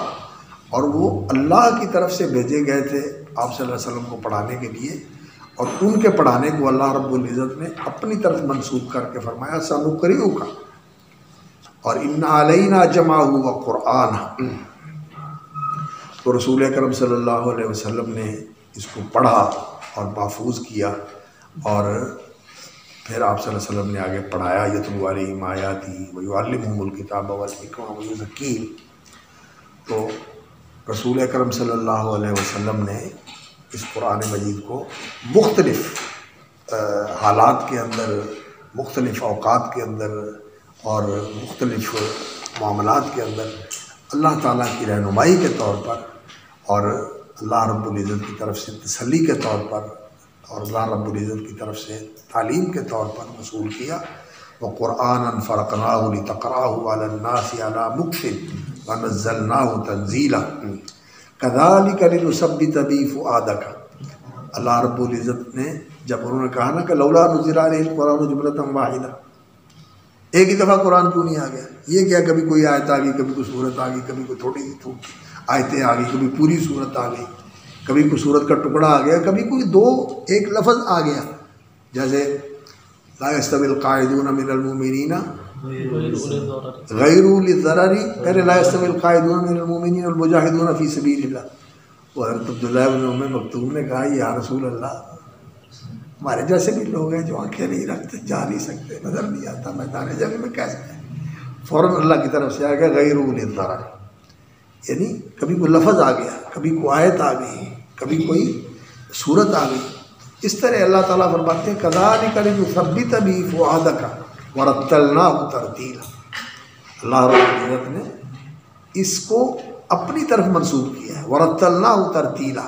اور وہ اللہ کی طرف سے بھیجے گئے تھے آپ صلی اللہ علیہ وسلم کو پڑھانے کے لیے. اور ان کے پڑھانے کو اللہ رب العزت نے اپنی طرف منسوب کر کے فرمایا سنقرئک، اور ان علینا جمعہ و قرآن، تو رسول اکرم صلی اللہ علیہ وسلم نے اس کو پڑھا اور محفوظ کیا، اور پھر آپ صلی اللہ علیہ وسلم نے آگے پڑھایا یتلو علیہم آیاتہ ویعلمہم الکتاب والحکمہ ویزکیہم۔ تو رسول اکرم صلی اللہ علیہ وسلم نے اس قرآن مجید کو مختلف حالات کے اندر، مختلف اوقات کے اندر اور مختلف معاملات کے اندر اللہ تعالیٰ کی رہنمائی کے طور پر اور اللہ رب العزت کی طرف سے تسلی کے طور پر اور اللہ رب العزت کی طرف سے تعلیم کے طور پر وصول کیا۔ وَقُرْآنًا فَرَقْنَاهُ لِتَقْرَأَهُ عَلَى النَّاسِ عَلَى مُكْثٍ وَنَزَّلْنَاهُ تَنزِيلًا كَذَلِكَ لِنُثَبِّتَ بِهِ فُؤَادَكَ۔ اللہ رب العزت نے جب انہوں نے کہا نا کہ لولا نزل علیہ القرآن جملۃ واحدہ، ایک ہی دفعہ قرآن کیوں نہیں آ گیا؟ یہ کیا کبھی کوئی آیت آ گئی، کبھی کوئی صورت آ گئی، کبھی کوئی تھوڑی سی آیتیں آ گئی، کبھی پوری صورت آ گئی، کبھی کوئی صورت کا ٹکڑا آ گیا، کبھی کوئی ایک لفظ آ گیا، جیسے لا یستوی القاعدون من المؤمنین غیر اولی الضرر، پہلے لا یستوی القاعدون من المؤمنین والمجاہدون فی سبیل اللہ۔ وہ حضرت عبداللہ بن ام مکتوم نے کہا یا رسول اللہ، ہمارے جیسے بھی لوگ ہیں جو آنکھیں نہیں رکھتے، جا نہیں سکتے، نظر نہیں آتا، میدان جنگ میں کیسے ہیں؟ فوراً اللہ کی طرف سے آ گیا غیر اولی الضرر، یعنی کبھی کوئی لفظ آ گیا، کبھی کوئی آیت آ گئی، کبھی کوئی صورت آ گئی۔ اس طرح اللہ تعالیٰ فرماتے ہیں کذالک لنثبت بہ فؤادک ورتلناہ ترتیلا۔ اللہ رب العزت نے اس کو اپنی طرف منسوب کیا ہے، ورتلناہ ترتیلا۔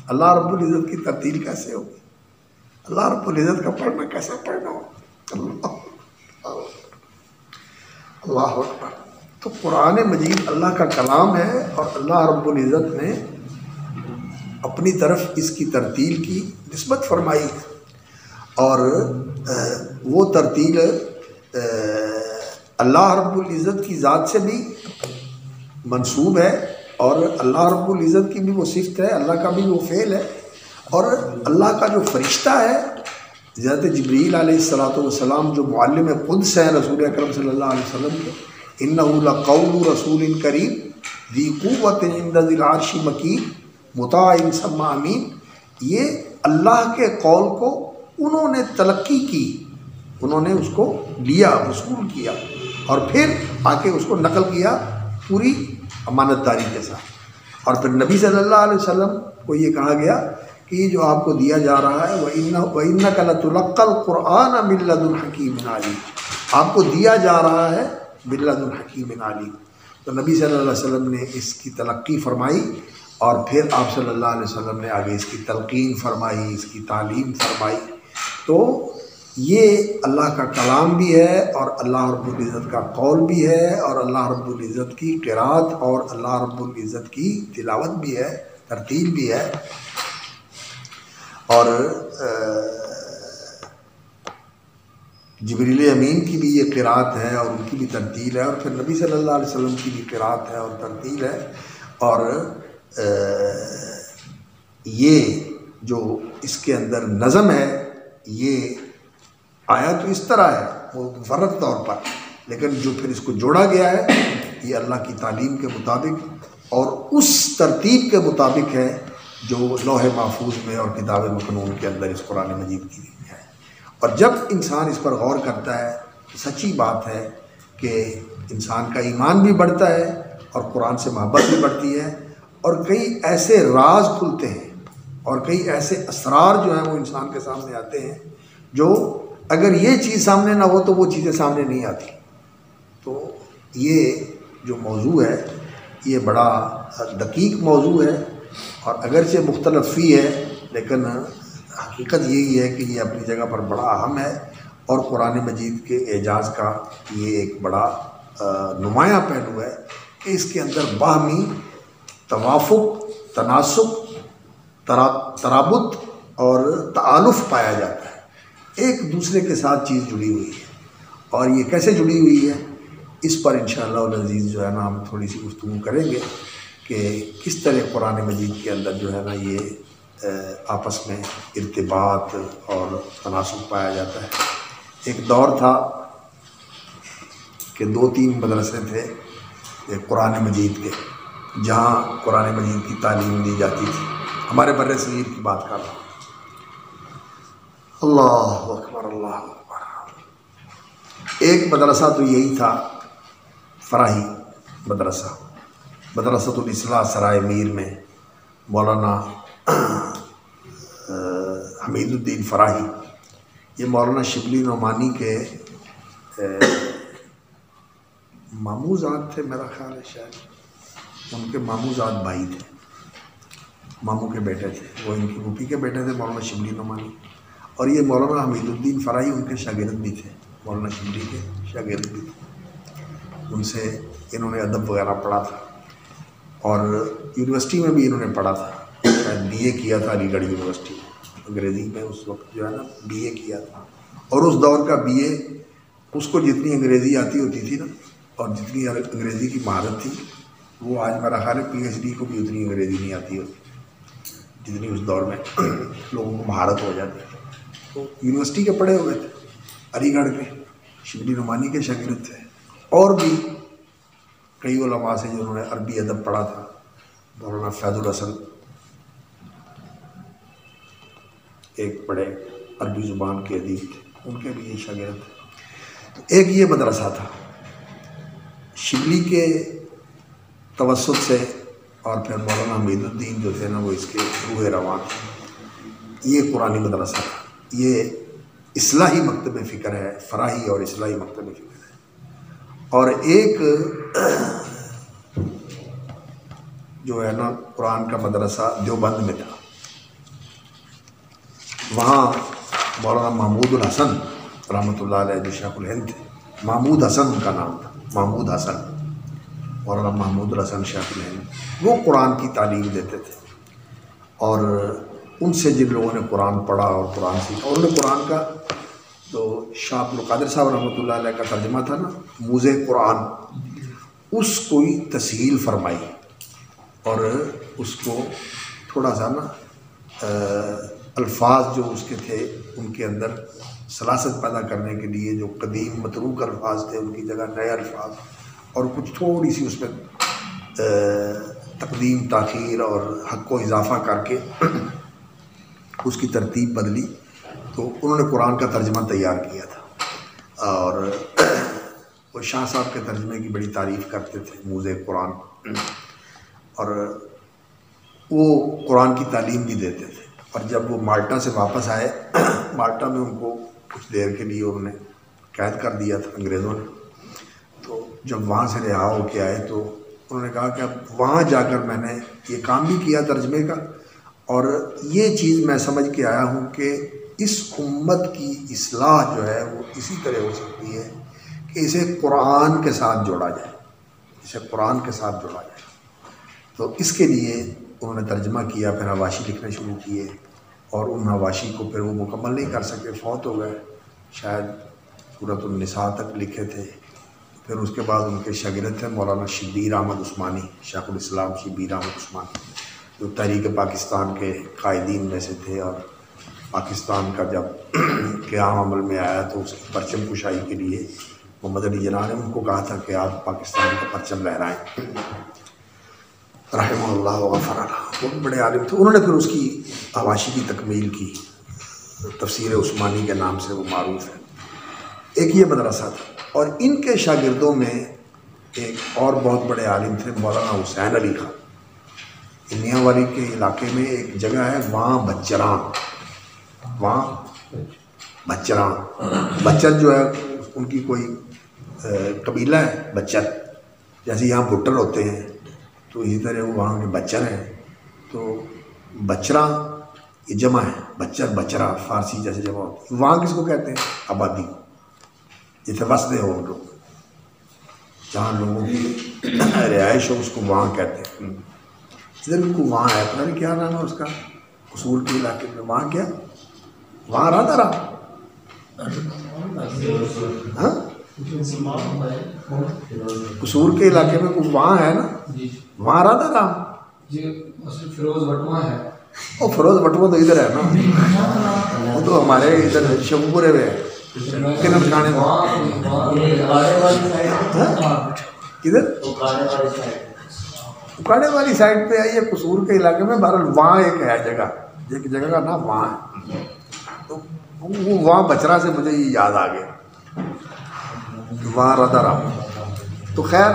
اللہ رب العزت کی ترتیل کیسے ہوگی؟ اللہ رب العزت کا پڑھنا کیسا پڑھنا ہو؟ اللہ اکبر۔ تو قرآن مجید اللہ کا کلام ہے اور اللہ رب العزت نے اپنی طرف اس کی ترتیل کی نسبت فرمائی ہے، اور وہ ترتیل اللہ رب العزت کی ذات سے بھی منسوب ہے، اور اللہ رب العزت کی بھی وہ صفت ہے، اللہ کا بھی وہ فعل ہے، اور اللہ کا جو فرشتہ ہے حضرت جبریل علیہ السلام جو معلم قدس ہیں رسول اکرم صلی اللہ علیہ وسلم کے، اِنَّهُ لَقَوْلُ رَسُولٍ كَرِيمٍ ذِي قُوَّةٍ عِنْدَ ذِي الْعَرْشِ مَكِينٍ مُطَاعٍ ثَمَّ أَمِينٍ۔ یہ اللہ کے قول کو انہوں نے تلقی کی، انہوں نے اس کو لیا، وصول کیا، اور پھر آ کے اس کو نقل کیا پوری امانت داری کے ساتھ۔ اور پھر نبی صلی اللہ علیہ وسلم کو یہ کہا گیا کہ یہ جو آپ کو دیا جا رہا ہے وَإِنَّكَ لَتُلَقَّى الْقُرْآنَ مِن لَّدُنْ حَكِيمٍ عَلِيمٍ، آپ کو دیا جا رہا ہے مِن لَّدُنْ حَكِيمٍ عَلِيمٍ۔ تو نبی صلی اللہ علیہ وسلم نے اس کی تلقی فرمائی، اور پھر آپ صلی اللہ علیہ وسلم نے آگے اس کی تلقین فرمائی، اس کی تعلیم فرمائی۔ تو یہ اللہ کا کلام بھی ہے، اور اللہ رب العزت کا قول بھی ہے، اور اللہ رب العزت کی قرات اور اللہ رب العزت کی تلاوت بھی ہے، ترتیل بھی ہے، اور جبریل امین کی بھی یہ قرات ہے اور ان کی بھی ترتیل ہے، اور پھر نبی صلی اللہ علیہ وسلم کی بھی قرات ہے اور ترتیل ہے۔ اور یہ جو اس کے اندر نظم ہے یہ آیا تو اس طرح ہے وہ مفرد طور پر، لیکن جو پھر اس کو جوڑا گیا ہے یہ اللہ کی تعلیم کے مطابق اور اس ترتیب کے مطابق ہے جو لوح محفوظ میں اور کتاب مکنون کے اندر اس قرآن مجید کی گئی ہے۔ اور جب انسان اس پر غور کرتا ہے تو سچی بات ہے کہ انسان کا ایمان بھی بڑھتا ہے اور قرآن سے محبت بھی بڑھتی ہے، اور کئی ایسے راز کھلتے ہیں اور کئی ایسے اسرار جو ہیں وہ انسان کے سامنے آتے ہیں جو اگر یہ چیز سامنے نہ ہو تو وہ چیزیں سامنے نہیں آتی۔ تو یہ جو موضوع ہے یہ بڑا دقیق موضوع ہے، اور اگرچہ مختلف فی ہے لیکن حقیقت یہی ہے کہ یہ اپنی جگہ پر بڑا اہم ہے، اور قرآن مجید کے اعجاز کا یہ ایک بڑا نمایاں پہلو ہے کہ اس کے اندر باہمی توافق، تناسب، ترابط اور تعالف پایا جاتا ہے، ایک دوسرے کے ساتھ چیز جڑی ہوئی ہے۔ اور یہ کیسے جڑی ہوئی ہے اس پر انشاءاللہ العزیز جو ہے نا ہم تھوڑی سی گفتگو کریں گے کہ کس طرح قرآن مجید کے اندر جو ہے نا یہ آپس میں ارتباط اور تناسب پایا جاتا ہے۔ ایک دور تھا کہ 2-3 مدرسے تھے ایک قرآن مجید کے، جہاں قرآن مجید کی تعلیم دی جاتی تھی۔ ہمارے بر صغیر کی بات کر رہا ہوں۔ اللہ اکبر اللہ اکبر۔ ایک مدرسہ تو یہی تھا فراہی مدرسہ، مدرسۃ الاصلاح سرائے میر میں مولانا حمید الدین فراہی، یہ مولانا شبلی نعمانی کے ماموزاد تھے میرا خیال ہے، شاید ان کے ماموزاد بھائی تھے، ماموں کے بیٹے تھے، وہ ان کی پھوپھی کے بیٹے تھے مولانا شبلی نعمانی، اور یہ مولانا حمید الدین فراہی ان کے شاگرد بھی تھے، مولانا شبلی کے شاگرد بھی تھے۔ ان سے انہوں نے ادب وغیرہ پڑھا تھا، اور یونیورسٹی میں بھی انہوں نے پڑھا تھا، شاید بی اے کیا تھا علی گڑھ یونیورسٹی میں، انگریزی میں اس وقت جو ہے نا بی اے کیا تھا۔ اور اس دور کا بی اے، اس کو جتنی انگریزی آتی ہوتی تھی نا، اور جتنی انگریزی کی مہارت تھی، وہ آج میرا خیال ہے پی ایچ ڈی کو بھی اتنی انگریزی نہیں آتی ہوتی جتنی اس دور میں لوگوں کو مہارت ہو جاتی ہے۔ تو یونیورسٹی کے پڑھے ہوئے تھے، علی گڑھ کے، شبلی نعمانی کے شاگرد تھے، اور بھی کئی علماء سے جنہوں نے عربی ادب پڑھا تھا، مولانا فیض الحسن ایک بڑے عربی زبان کے ادیب تھے، ان کے بھی یہ شاگرد تھے۔ تو ایک یہ مدرسہ تھا شبلی کے توسط سے، اور پھر مولانا حمید الدین جو تھے نا وہ اس کے روح رواں تھے۔ یہ قرآنی مدرسہ تھا، یہ اصلاحی مکتب فکر ہے، فراہی اور اصلاحی مکتب فکر ہے۔ اور ایک جو ہے نا قرآن کا مدرسہ دیوبند میں تھا، وہاں مولانا محمود الحسن رحمۃ اللہ علیہ جو شیخ الہند تھے، محمود حسن ان کا نام تھا، محمود حسن، مولانا محمود الحسن شیخ الہند، وہ قرآن کی تعلیم دیتے تھے۔ اور ان سے جن لوگوں نے قرآن پڑھا اور قرآن سیکھا، انہوں نے قرآن کا تو شاہ عبد القادر صاحب رحمۃ اللہ علیہ کا ترجمہ تھا نا موزے قرآن، اس کو ہی تسہیل فرمائی، اور اس کو تھوڑا سا نا الفاظ جو اس کے تھے ان کے اندر سلاست پیدا کرنے کے لیے، جو قدیم متروک الفاظ تھے ان کی جگہ نئے الفاظ، اور کچھ تھوڑی سی اس میں تقدیم تاخیر اور حق و اضافہ کر کے اس کی ترتیب بدلی، تو انہوں نے قرآن کا ترجمہ تیار کیا تھا۔ اور وہ شاہ صاحب کے ترجمے کی بڑی تعریف کرتے تھے، موزے قرآن، اور وہ قرآن کی تعلیم بھی دیتے تھے۔ اور جب وہ مالٹا سے واپس آئے، مالٹا میں ان کو کچھ دیر کے لیے انہوں نے قید کر دیا تھا انگریزوں نے، تو جب وہاں سے رہا ہو کے آئے تو انہوں نے کہا کہ اب وہاں جا کر میں نے یہ کام بھی کیا ترجمے کا، اور یہ چیز میں سمجھ کے آیا ہوں کہ اس امت کی اصلاح جو ہے وہ اسی طرح ہو سکتی ہے کہ اسے قرآن کے ساتھ جوڑا جائے، اسے قرآن کے ساتھ جوڑا جائے۔ تو اس کے لیے انہوں نے ترجمہ کیا، پھر حواشی لکھنے شروع کیے، اور ان حواشی کو پھر وہ مکمل نہیں کر سکے، فوت ہو گئے، شاید سورۃ النساء تک لکھے تھے۔ پھر اس کے بعد ان کے شاگرد تھے مولانا شبیر احمد عثمانی، شیخ الاسلام شبیر احمد عثمانی، جو تحریک پاکستان کے قائدین میں سے تھے، اور پاکستان کا جب قیام عمل میں آیا تو اس کی پرچم کشائی کے لیے محمد علی جناح نے ان کو کہا تھا کہ آپ پاکستان کا پرچم لہرائیں، رحمہ اللہ وغفر اللہ۔ وہ بڑے عالم تھے، انہوں نے پھر اس کی حواشی کی تکمیل کی، تفسیر عثمانی کے نام سے وہ معروف ہے۔ ایک یہ مدرسہ تھا، اور ان کے شاگردوں میں ایک اور بہت بڑے عالم تھے مولانا حسین علی خان۔ انیا والی کے علاقے میں ایک جگہ ہے وہاں بچراں، وہاں بچراں، بچر جو ہے ان کی کوئی قبیلہ ہے بچر، جیسے یہاں بھٹر ہوتے ہیں تو اسی طرح وہ وہاں کے بچر ہیں۔ تو بچراں یہ جمع ہے، بچر بچرا فارسی جیسے جمع ہوتی ہے۔ وہاں کس کو کہتے ہیں؟ آبادی، جیسے وسطے ہو لوگ، جہاں لوگوں کی رہائش ہو اس کو وہاں کہتے ہیں۔ ادھر ان کو وہاں ہے، پتہ نہیں کیا نام ہے اس کا، قصور کے علاقے میں، وہاں کیا، وہاں رہا تھا ہاں، قصور کے علاقے میں کوئی وہاں ہے نا، وہاں رہا تھا جی، فیروز بٹوا ہے، اور فروز بٹوا تو ادھر ہے نا، وہ تو ہمارے ادھر شمپورے میں ہے، کنم ٹھکانے میں ادھر اکاڑے والی سائڈ پہ ہے یہ قصور کے علاقے میں، بہرحال وہاں ایک ہے جگہ، ایک جگہ کا نام وہاں ہے، تو وہ وہاں بچرا سے مجھے یہ یاد آ گیا، وہاں رضا رام. تو خیر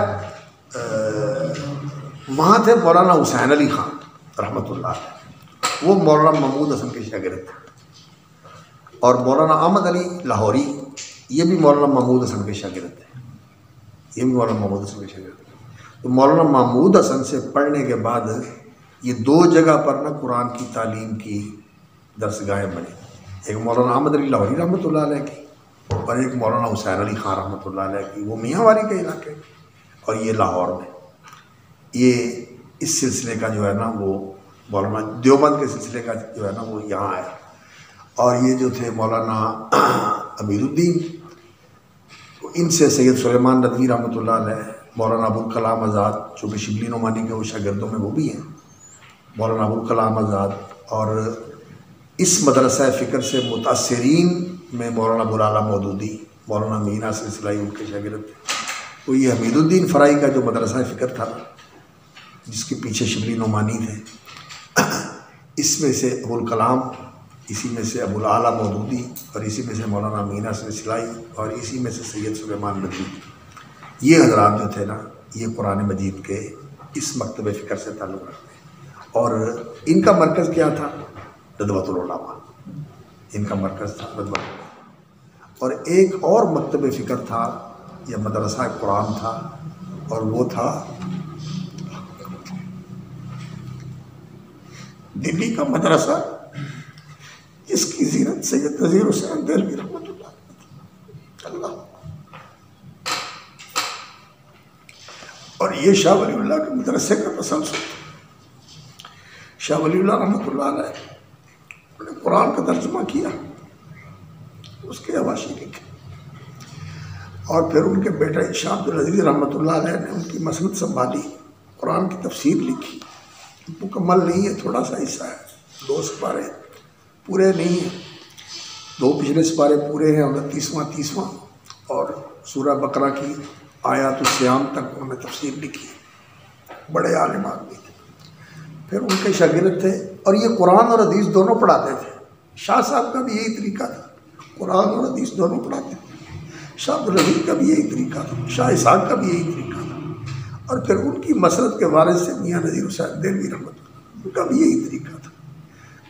وہاں تھے مولانا حسین علی خان رحمۃ اللہ علیہ، وہ مولانا محمود حسن کے شاگرد تھے، اور مولانا احمد علی لاہوری یہ بھی مولانا محمود حسن کے شاگرد تھے، یہ بھی مولانا محمود حسن کے شاگرد تھے. تو مولانا محمود حسن سے پڑھنے کے بعد یہ دو جگہ پر نا قرآن کی تعلیم کی درسگاہیں بنی، ایک مولانا احمد علی لاہوری رحمۃ اللہ علیہ کی اور ایک مولانا حسین علی خان رحمۃ اللہ علیہ کی، وہ میاں والی کے علاقے اور یہ لاہور میں. یہ اس سلسلے کا جو ہے نا وہ مولانا دیوبند کے سلسلے کا جو ہے نا وہ یہاں آیا. اور یہ جو تھے مولانا امیر الدین، ان سے سید سلیمان ندوی رحمۃ اللہ علیہ، مولانا ابوالکلام آزاد جو کہ شبلی نعمانی کے وہ شاگردوں میں وہ بھی ہیں، مولانا ابوالکلام آزاد. اور اس مدرسہ فکر سے متاثرین میں مولانا ابوالعلا مودودی، مولانا مینا سلسلہ ان کے شاگرد تھے. تو یہ حمید الدین فرائی کا جو مدرسہ فکر تھا جس کے پیچھے شبلی نعمانی تھے، اس میں سے ابوالکلام، اسی میں سے ابوالعلا مودودی، اور اسی میں سے مولانا مینا سلسلائی، اور اسی میں سے سید سلیمان ندوی. یہ حضرات جو تھے نا یہ قرآن مجید کے اس مکتب فکر سے تعلق رکھتے ہیں، اور ان کا مرکز کیا تھا؟ ندوۃ العلماء، ان کا مرکز تھا ندوۃ العلماء. اور ایک اور مکتب فکر تھا یا مدرسہ قرآن تھا، اور وہ تھا دلی کا مدرسہ جس کی زینت سید نذیر حسین دہلوی رحمۃ اللہ. اور یہ شاہ ولی اللہ کے مدرسے کا تسلسل. شاہ ولی اللہ رحمۃ اللہ علیہ نے قرآن کا ترجمہ کیا، اس کے حواشی لکھے، اور پھر ان کے بیٹے شاہ عبدالعزیز رحمۃ اللہ علیہ نے ان کی مسند سنبھالی، قرآن کی تفسیر لکھی. مکمل نہیں ہے، تھوڑا سا حصہ ہے، 2 سپارے پورے نہیں ہیں، 2 پچھلے سپارے پورے ہیں، 29واں 30واں، اور سورہ بقرہ کی آیات الصیام تک انہوں نے تفسیر لکھی. بڑے عالم آدمی تھے. پھر ان کے شاگرد تھے، اور یہ قرآن اور حدیث دونوں پڑھاتے تھے. شاہ صاحب کا بھی یہی طریقہ تھا، قرآن اور حدیث دونوں پڑھاتے تھے. شاہ عبدالعزیز کا بھی یہی طریقہ تھا، شاہ اسحاق کا بھی یہی طریقہ تھا. اور پھر ان کی مسرت کے وارث سے میاں نذیر حسین دہلوی رحمۃ اللہ، ان کا بھی یہی طریقہ تھا.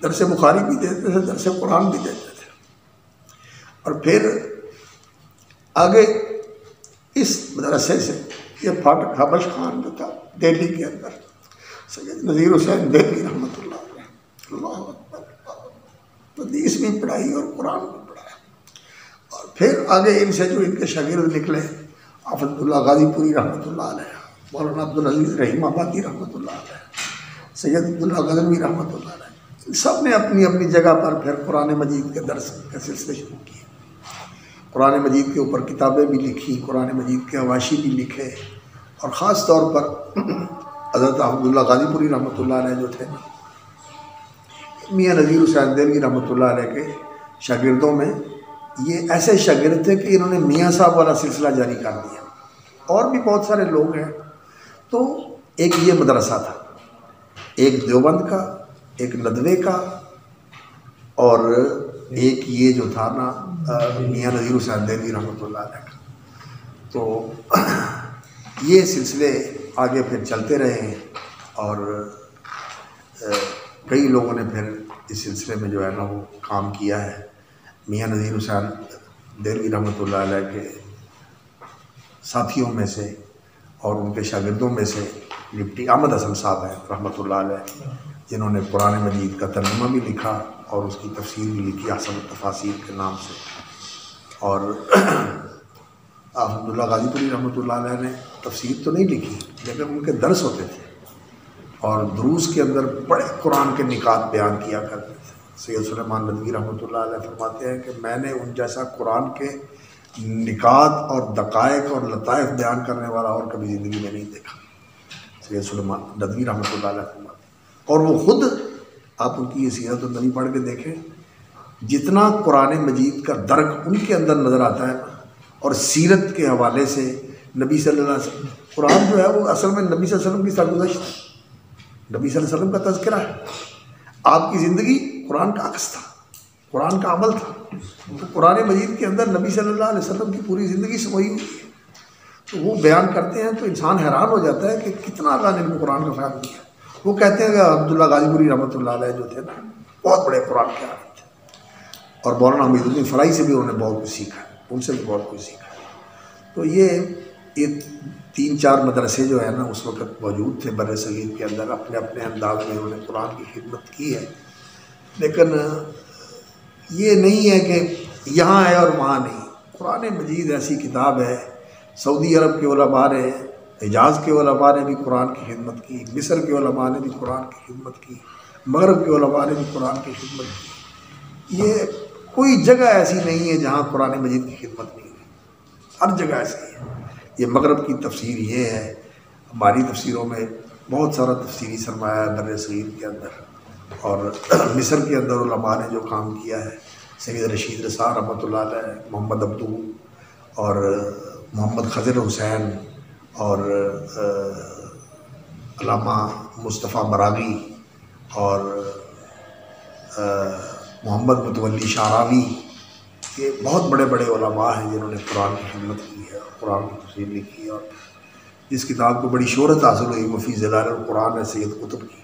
درس بخاری بھی دیتے تھے، درس قرآن بھی دیتے تھے. اور پھر آگے اس مدرسے سے یہ پھاٹک حبش خان جو تھا دہلی کے اندر، سید نذیر حسین دہلوی رحمۃ اللہ علیہ، اللہ اکبر، حدیث بھی پڑھائی اور قرآن بھی پڑھایا. اور پھر آگے ان سے جو ان کے شاگرد نکلے، آفت اللہ غازی پوری رحمۃ اللہ علیہ، مولانا عبدالعزیز رحیم آبادی رحمۃ اللہ علیہ، سید عبداللہ غزنوی رحمۃ اللہ علیہ، سب نے اپنی اپنی جگہ پر پھر قرآن مجید کے درس کے سلسلے شروع کیے. قرآن مجید کے اوپر کتابیں بھی لکھی، قرآن مجید کے حواشی بھی لکھے. اور خاص طور پر حضرت عبداللہ غازی پوری رحمۃ اللہ علیہ جو تھے میاں نذیر حسین دہلوی رحمۃ اللہ علیہ کے شاگردوں میں یہ ایسے شاگرد تھے کہ انہوں نے میاں صاحب والا سلسلہ جاری کر دیا. اور بھی بہت سارے لوگ ہیں. تو ایک یہ مدرسہ تھا، ایک دیوبند کا، ایک ندوے کا، اور ایک یہ جو تھا نا میاں نذیر حسین دہلوی رحمۃ اللہ علیہ کا. تو یہ سلسلے آگے پھر چلتے رہے ہیں، اور کئی لوگوں نے پھر اس سلسلے میں جو ہے نا وہ کام کیا ہے. میاں نذیر حسین دہلوی رحمۃ اللہ علیہ کے ساتھیوں میں سے اور ان کے شاگردوں میں سے ڈپٹی احمد حسن صاحب ہیں رحمۃ اللہ علیہ، جنہوں نے قرآن مجید کا ترجمہ بھی لکھا اور اس کی تفسیر بھی لکھی احسن التفاسیر کے نام سے. اور عبداللہ غازی پوری رحمۃ اللہ علیہ نے تفسیر تو نہیں لکھی، لیکن ان کے درس ہوتے تھے، اور دروس کے اندر بڑے قرآن کے نکات بیان کیا کرتے تھے. سید سلیمان ندوی رحمۃ اللہ علیہ فرماتے ہیں کہ میں نے ان جیسا قرآن کے نکات اور دقائق اور لطائف بیان کرنے والا اور کبھی زندگی میں نہیں دیکھا. سید سلیمان ندوی رحمۃ اللہ علیہ فرماتے ہیں. اور وہ خود آپ ان کی یہ سیرت النبی پڑھ کے دیکھیں، جتنا قرآن مجید کا درک ان کے اندر نظر آتا ہے اور سیرت کے حوالے سے نبی صلی اللہ علیہ وسلم، قرآن جو ہے وہ اصل میں نبی صلی اللہ علیہ وسلم کی سرگزشت ہے، نبی صلی اللہ علیہ وسلم کا تذکرہ ہے. آپ کی زندگی قرآن کا عکس تھا، قرآن کا عمل تھا. تو قرآن مجید کے اندر نبی صلی اللہ علیہ وسلم کی پوری زندگی سموئی ہوئی ہے. تو وہ بیان کرتے ہیں تو انسان حیران ہو جاتا ہے کہ کتنا اللہ نے ان کو قرآن کا فہم دیا. وہ کہتے ہیں کہ عبداللہ غازی پوری رحمۃ اللہ علیہ جو تھے نا، بہت بڑے قرآن کے عالم تھے، اور مولانا حمید الدین فرائی سے بھی انہوں نے بہت کچھ سیکھا، ان سے بھی بہت کچھ سیکھا. تو یہ 3-4 مدرسے جو ہیں نا اس وقت موجود تھے بر صغیر کے اندر، اپنے اپنے انداز میں انہوں نے قرآن کی خدمت کی ہے. لیکن یہ نہیں ہے کہ یہاں ہے اور وہاں نہیں. قرآن مجید ایسی کتاب ہے، سعودی عرب کے علماء نے، حجاز کے علماء نے بھی قرآن کی خدمت کی، مصر کے علماء نے بھی قرآن کی خدمت کی، مغرب کے علماء نے بھی قرآن کی خدمت کی. یہ کوئی جگہ ایسی نہیں ہے جہاں قرآن مجید کی خدمت نہیں ہوئی، ہر جگہ ایسی ہے. یہ مغرب کی تفسیر یہ ہے، ہماری تفسیروں میں بہت سارا تفسیری سرمایہ ہے بر صغیر کے اندر، اور مصر کے اندر علماء نے جو کام کیا ہے، سید رشید رضا رحمۃ اللہ علیہ، محمد عبدو اور محمد خضر حسین اور علامہ مصطفیٰ مراغی اور محمد متولی شعراوی، یہ بہت بڑے بڑے علماء ہیں جنہوں نے قرآن کی خدمت کی ہے، قرآن کی تفسیر لکھی ہے. اور اس کتاب کو بڑی شہرت حاصل ہوئی، وفی ظلال القرآن ہے سید قطب کی،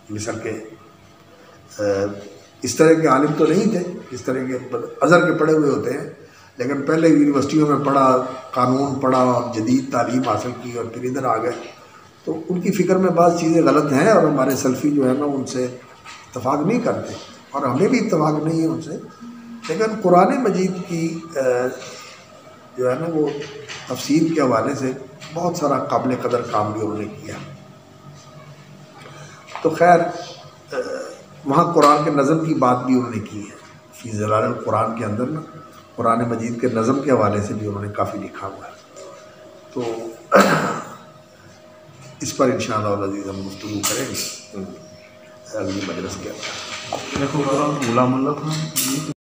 مصر کے. اس طرح کے عالم تو نہیں تھے، اس طرح کے ازہر کے پڑھے ہوئے ہوتے ہیں، لیکن پہلے یونیورسٹیوں میں پڑھا، قانون پڑھا، جدید تعلیم حاصل کی اور پھر ادھر آ گئے. تو ان کی فکر میں بعض چیزیں غلط ہیں، اور ہمارے سلفی جو ہے نا ان سے اتفاق نہیں کرتے، اور ہمیں بھی اتفاق نہیں ہے ان سے. لیکن قرآن مجید کی جو ہے نا وہ تفسیر کے حوالے سے بہت سارا قابل قدر کام بھی انہوں نے کیا. تو خیر وہاں قرآن کے نظم کی بات بھی انہوں نے کی ہے، فی ظلال القرآن کے اندر نا قرآن مجید کے نظم کے حوالے سے بھی انہوں نے کافی لکھا ہوا ہے. تو اس پر انشاءاللہ العزیز ہم گفتگو کریں گے اگلی مجلس کے اندر. غلام اللہ خان